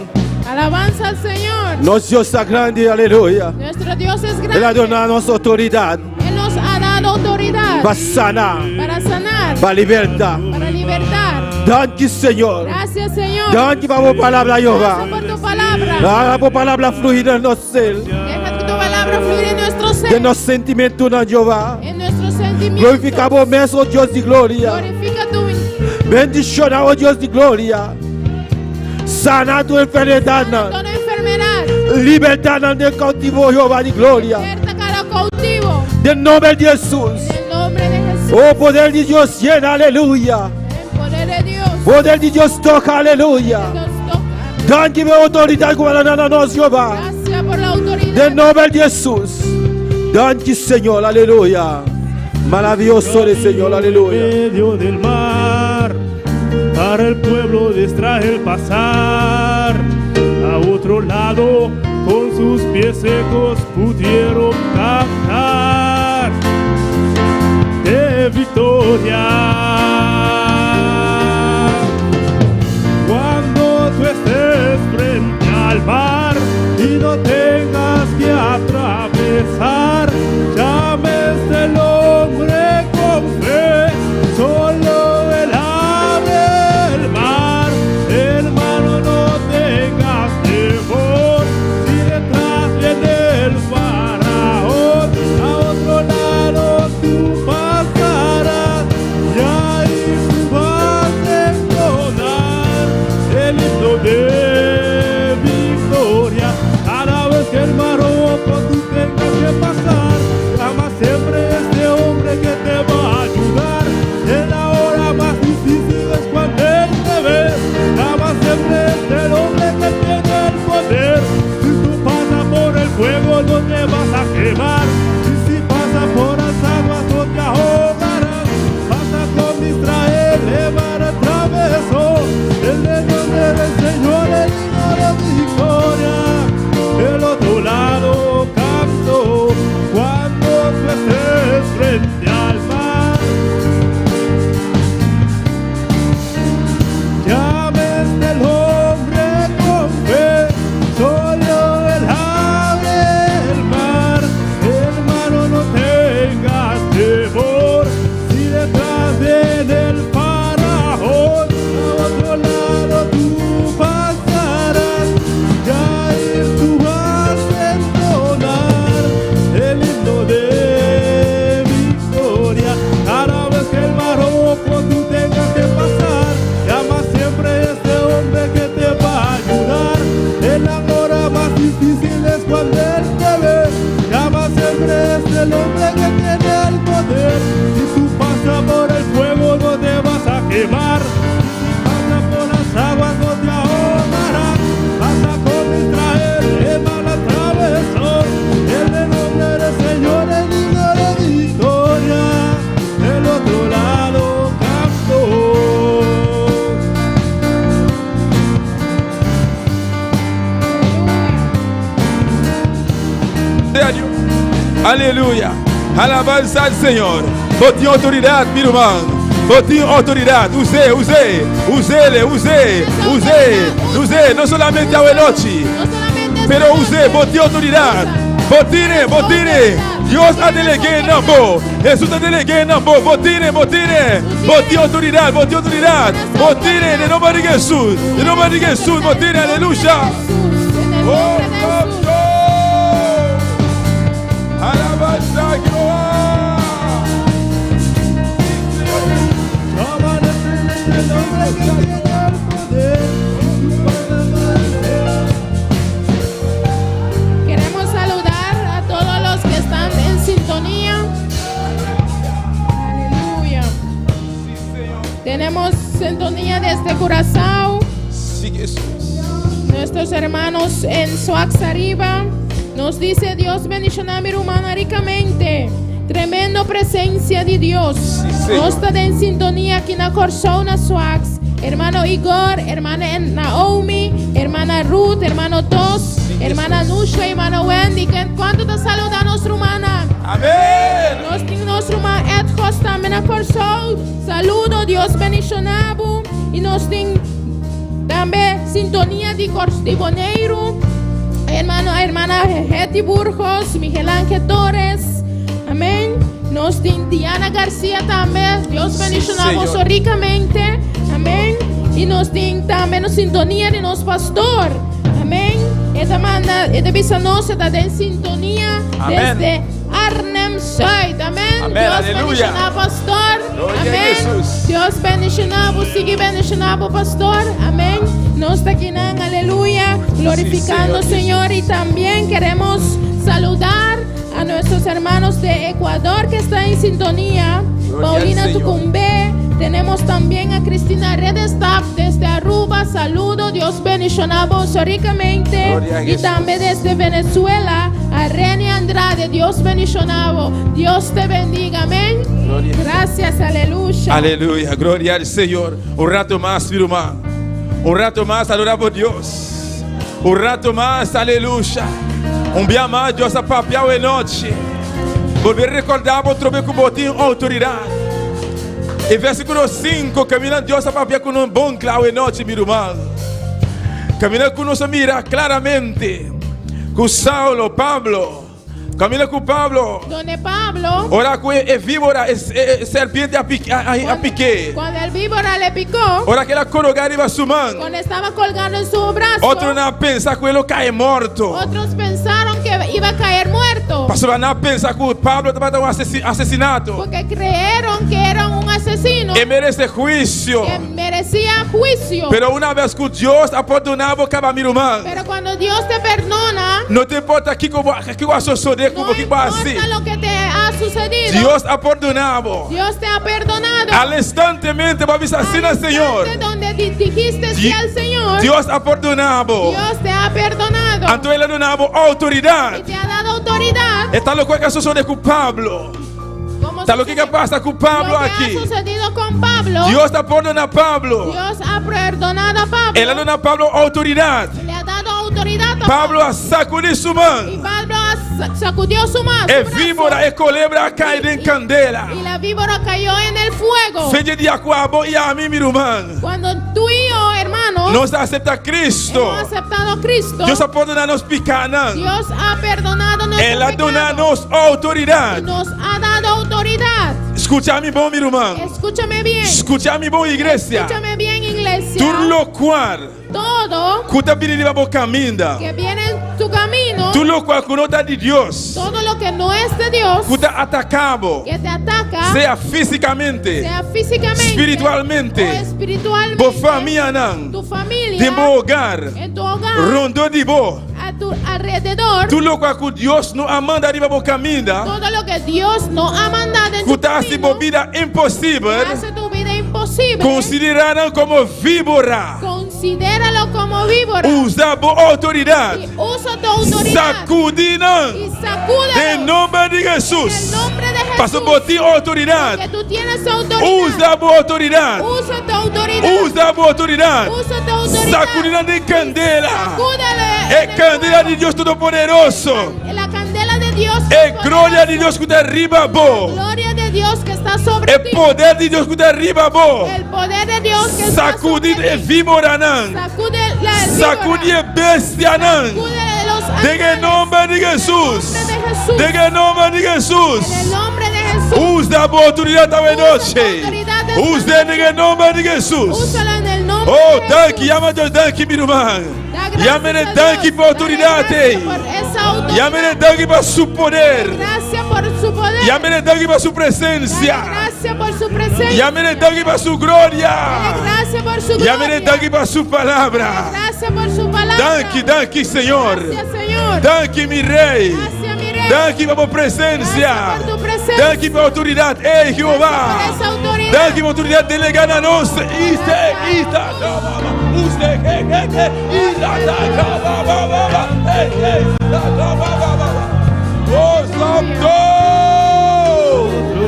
Alabanza al Señor. Nuestro Dios es grande, aleluya. Nuestro Dios es Él ha grande. dado nuestra autoridad Él nos ha dado autoridad para sanar, para sanar, para libertar. para libertar. Danke, Señor. Gracias, Señor. Danke por tu palabra, Jehová. Gracias por tu palabra. Haga tu palabra fluir en nuestro ser. Deja que tu palabra fluya en nuestro De ser, nuestros sentimientos, Jehová. en nuestros sentimientos. Glorificamos nuestro Dios de gloria. Glorifica tu Bendicionamos Dios de gloria. Sana tu enfermedad. toda enfermedad. Libertad del cautivo, Jehová de gloria. Liberta cada cautivo. Del nombre de Jesús. En el nombre de Jesús. Oh, poder de Dios llena, aleluya. El poder de Dios. Poder de Dios toca, aleluya. Dios toca. Danke por autoridad gobernando Jehová. Gracias por la autoridad. Del nombre de Jesús. Danke, Señor, aleluya. Maravilloso el Señor, aleluya. En medio del mar, para el pueblo de Israel pasar. A otro lado, con sus pies secos pudieron cantar de victoria. Cuando tú estés frente al mar y no tengas que atravesar, llames del hombre con fe, solo él abre el mar. Hermano, no tengas temor, si detrás viene el faraón, a otro lado tú pasarás, y ahí tú vas a entonar el himno de victoria. Cada vez que el mar rojo tú tengas que pasar, llama siempre este hombre que te va a ayudar. En la hora más difícil es cuando él te ve, llama siempre este hombre que tiene el poder. Si tú pasas por el fuego no te vas a quemar, y si pasas por las aguas no te ahogarás. Pasa con Israel, el mar atravesó, el nombre del Señor, el himno de victoria. Del otro lado canto cuando tú estés frente al mar. Llames del hombre con fe, solo él abre el mar. Hermano, no tengas temor, si detrás viene el faraón, a otro lado tú pasarás, y ahí tú vas a entonar el himno de victoria. Cada vez que el mar rojo tú tengas que pasar, llama siempre a este hombre que te va a ayudar. En la hora más difícil es cuando él te ve, llama siempre a este hombre que tiene el poder. Si tú pasas por el fuego no te vas a quemar, si pasas por las aguas no te ahogarás. Pasa con Israel, el mar atravesó, en el nombre del Señor, el himno de victoria. Del otro lado canto. Glória a Deus. Aleluia. Alabança al Senhor. Botinho autoridade, meu irmão. Botinho autoridade. Usei. Não somente a Elochi, No solamente es pero usei. Botinho autoridade. Botine. Deus a deleguei na boa. Jesus a deleguei na boa. Botine. Botinho autoridade. Botine. Em nome de Jesus. Botine. Aleluia. En el nombre de Jesús. Alabanza, El hombre que tiene el poder, Queremos saludar a todos los que están en sintonía. Aleluya. Tenemos sintonía desde Curazao, sí, Jesús. nuestros hermanos en Soaxariba. Nos dice Dios bendicionar a mi hermana ricamente. Tremendo presencia de Dios. Señor. Nos está en sintonía aquí en la Corsona Soax. Hermano Igor, hermana Naomi, hermana Ruth, hermano Tos, hermana Nusha, hermana Wendy. ¿Cuánto te saluda nuestra hermana? Amén. Nuestra hermana Ed Costa, mena Corsou. Saludo, Dios bendicionado. Y nos tiene Também sintonia de Cortiboneiro, hermana Hetty Burgos, Miguel Ángel Torres. Amém. Nós temos Diana Garcia também. Deus bendicionamos ricamente. Amém. E nós temos também a sintonia de nosso pastor. Amém. Esta manda, esta visa nossa está em sintonia desde Arnhem Zuid. Amém. Deus bendicionamos pastor. Amém. Deus bendicionamos, sigue bendicionamos pastor. Amém. Nós está aqui, aleluya, glorificando al Señor. Y también queremos saludar a nuestros hermanos de Ecuador que están en sintonía. Paulina Tucumbe. Tenemos también a Cristina Redestaff desde Aruba. Saludo, Dios bendicionamos ricamente. Y también desde Venezuela a Reni Andrade. Dios bendicionamos. Dios te bendiga. Amén. Gracias, aleluya. Aleluya, gloria al Señor. Un rato más, mi hermano. Un rato más, adoramos a Dios. Un rato más, aleluya. Un día más, Dios ha papiado en noche. Volver a recordar, outro vez com botinho autoridade. E versículo 5, caminhando Deus a papiar com um bom claro em noite, meu irmão. Caminhando com nós, mira claramente. Com Saulo, Pablo. Camina com Pablo. Donde Pablo. Ora com víbora, serpiente a pique. Cuando el víbora le picó. Ora que ela colocava em sua mão. Cuando estaba colgando en su brazo. Outros não pensam que ele cai morto. Otros pensaron que iba a caer muerto. Pastor não pensa que Pablo estava um assassinato. Porque creyeron que era un asesino. E merece juízo. Que merecía juicio. Pero una vez que Deus ha perdonado cada mi irmão. Pero cuando Dios te perdona. Não te importa que eu suceder. No importa lo que te ha sucedido. Dios ha perdonado. Dios te ha perdonado. Al instantemente va a avisar al Señor. Donde dijiste sí al Señor. Dios ha perdonado. Dios te ha perdonado. Entonces Él ha dado autoridad. Y te ha dado autoridad. Está lo que sucede con Pablo. Está lo que pasa con Pablo lo que aquí. ha sucedido con Pablo. Dios ha perdonado a Pablo. Dios ha perdonado a Pablo. Él ha dado a Pablo autoridad. Le ha dado autoridad a Pablo ha sacudido su mano. Y Pablo sacudió su mano. E víbora e culebra caíram em candela. Y la víbora cayó en el fuego. Fede de acuabo e a mim, meu irmão. Cuando tú y yo, hermanos, nós aceptamos Cristo. Hemos aceptado a Cristo. Dios ha perdonado nos pecados. Dios ha perdonado nuestros Ele ha dado autoridade. Nos ha dado autoridad. Escucha-me bom, meu irmão. Escúchame bien. Escucha-me bom, igreja. Escúchame bien, iglesia. Tudo lo qual. Todo. Que viene en tu camino. Tudo lo qual que não está de Deus. Todo lo que no es de Dios. Que atacado. Que te ataca. Seja fisicamente. Espiritualmente. O espiritualmente. Por família não. Tu familia. De bom hogar. En tu hogar. Rondou de bom. A tu alrededor. Tudo lo qual que Deus não ha mandado arriba por caminho. Todo lo que Dios no ha mandado en tu camino. Vida impossível. Hace tu vida imposible. Consideraram como víbora. Considéralo como víbora. Usa a autoridade. Y usa tu autoridad. Sacudiram. Y sacúdelo. Em nome de Jesus. En el nombre de Jesús. Passa por ti autoridade. Porque tú tienes autoridad. Usa a autoridade. Usa tu autoridad. Usa a autoridade. Usa tu autoridad. Sacudiram de candela. Sacúdele. É candela de Deus Todo-Poderoso. La candela de Dios. É glória de Deus que derriba bo. Gloria de Dios que está sobre É ti. poder de Deus que derriba bo. El poder de Dios que está sobre Sacudir é ti. víbora não. Sacudir é bestia não. De nome de Jesus. De nome de Jesus. En el nombre de Jesús. Usa a autoridade da noite. Usa em nome de Jesus. Úsala en el nombre Oh, de danke, Jesús. llama Deus, danke, meu irmão. Llame Gracias a danke Dios. por autoridade. Dale gracias por esa autoridad. Llame danke por seu poder. Gracias por su poder. Llame danke por sua Dale presença. gracias por su presencia. Llame danke por sua glória. Dale gracias por su Llame gloria. danke por sua palavra. Gracias por su palabra. Danke, danke, Senhor. Gracias, Señor. Danke, meu rei. Gracias, mi rey. Danke por tua presença. Gracias por tu presencia. Danke por autoridade. Ei, Jeová. Por esa autoridad. Danke por autoridade delegada a nós. Oh, Santo!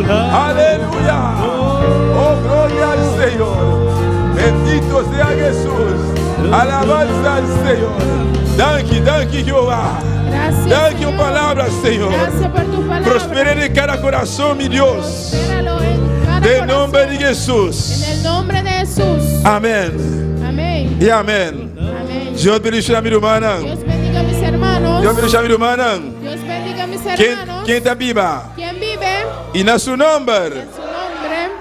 Aleluya! Oh, gloria al Señor. Bendito sea Jesús. Alabanza al Señor. Danke, danke, Jehová. Gracias, Danke Señor. por palabra, Señor. Gracias por tu palabra. Prospere en cada corazón, mi Dios. Prospéralo en cada De corazón. nombre de Jesús. En el nombre de Jesús. Amén. Amén. E amém. Amén. Deus bendiga a minha irmã. Dios bendiga a mis hermanos. Deus bendiga a minha irmã. Dios bendiga a mis hermanos. Quem está viva? ¿Quién vive? E na seu nome. En su nombre.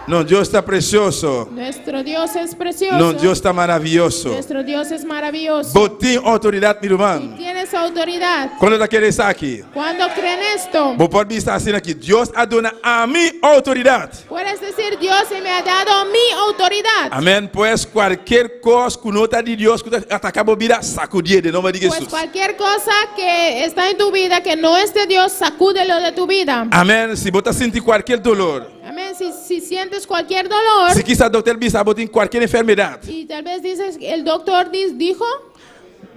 Não, Deus está precioso. Nuestro Dios es precioso. Não, Deus está maravilhoso. Nuestro Dios es maravilloso. Você tem autoridade, meu irmão. Tienes autoridad. Quando está querendo estar aqui, Cuando creen esto, você pode estar assim aqui. Deus a dona a mim autoridade. puedes decir, Dios me ha dado mi autoridad. Amém. Pois qualquer coisa que não está de Deus, que atacar a vida, sacudir de nome de Pues Jesus. cualquier cosa que está en tu vida que no es de Dios, sacúdelo de tu vida. Amém. Se você sentir qualquer dolor, Amén. Si sientes cualquier dolor se quizá doutor bisa, você tem qualquer enfermidade, y tal vez dices, el doctor dijo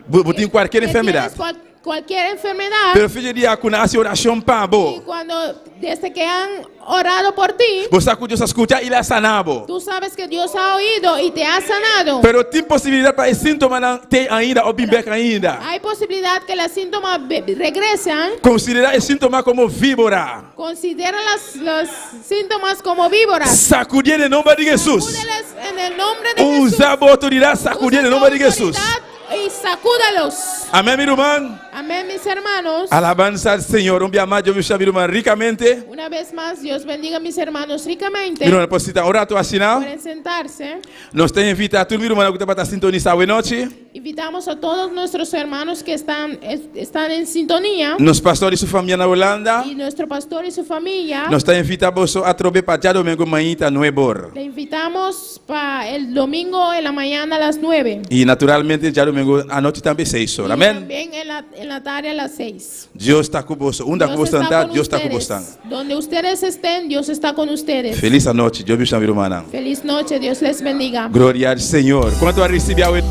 você tem qualquer que enfermidade. tienes cualquier enfermedad, Pero filho de com a oração para y bo, cuando desde que han orado por ti, você sacudiu essa escuta e la sanabo. tú sabes que Dios ha oído y te ha sanado. Pero tem possibilidade para esse sintoma não ter ainda ou bem ainda. Hay posibilidad que los síntomas regresan. Considera esse sintoma como víbora. Considera los síntomas como víboras. Sacudir em nome de Jesus. Sacúdeles en el nombre de Jesús. Usa a autoridade, sacudir em nome de Jesus. Y sacúdalos. Amém, meu irmão. Amén, mis hermanos. Alabanza al Señor. Un día más yo me llamo mi irmã ricamente. Una vez más, Dios bendiga a mis hermanos ricamente. Mi irmã, necesita orar tu asinal. Pueden sentarse. Nos te invita a tu irmã que te va a sintonizar hoy noche. Invitamos a todos nuestros hermanos que están en sintonía. Nos pastor y su familia en Holanda. Y nuestro pastor y su familia. Nos te invitamos a trobe para ya domingo mañana 9 Le invitamos para el domingo en la mañana a las 9. Y naturalmente ya domingo a noche también 6 horas. Y Amén. también en la tarde a las 6. Dios está con vos. Onde Dios vos está están, con Dios está con ustedes. vos. Donde ustedes estén, Dios está con ustedes. Feliz noche. Dios me llama mi hermana. Feliz noche, Dios les bendiga. Gloria al Señor. ¿Cuánto va a recibir hoy?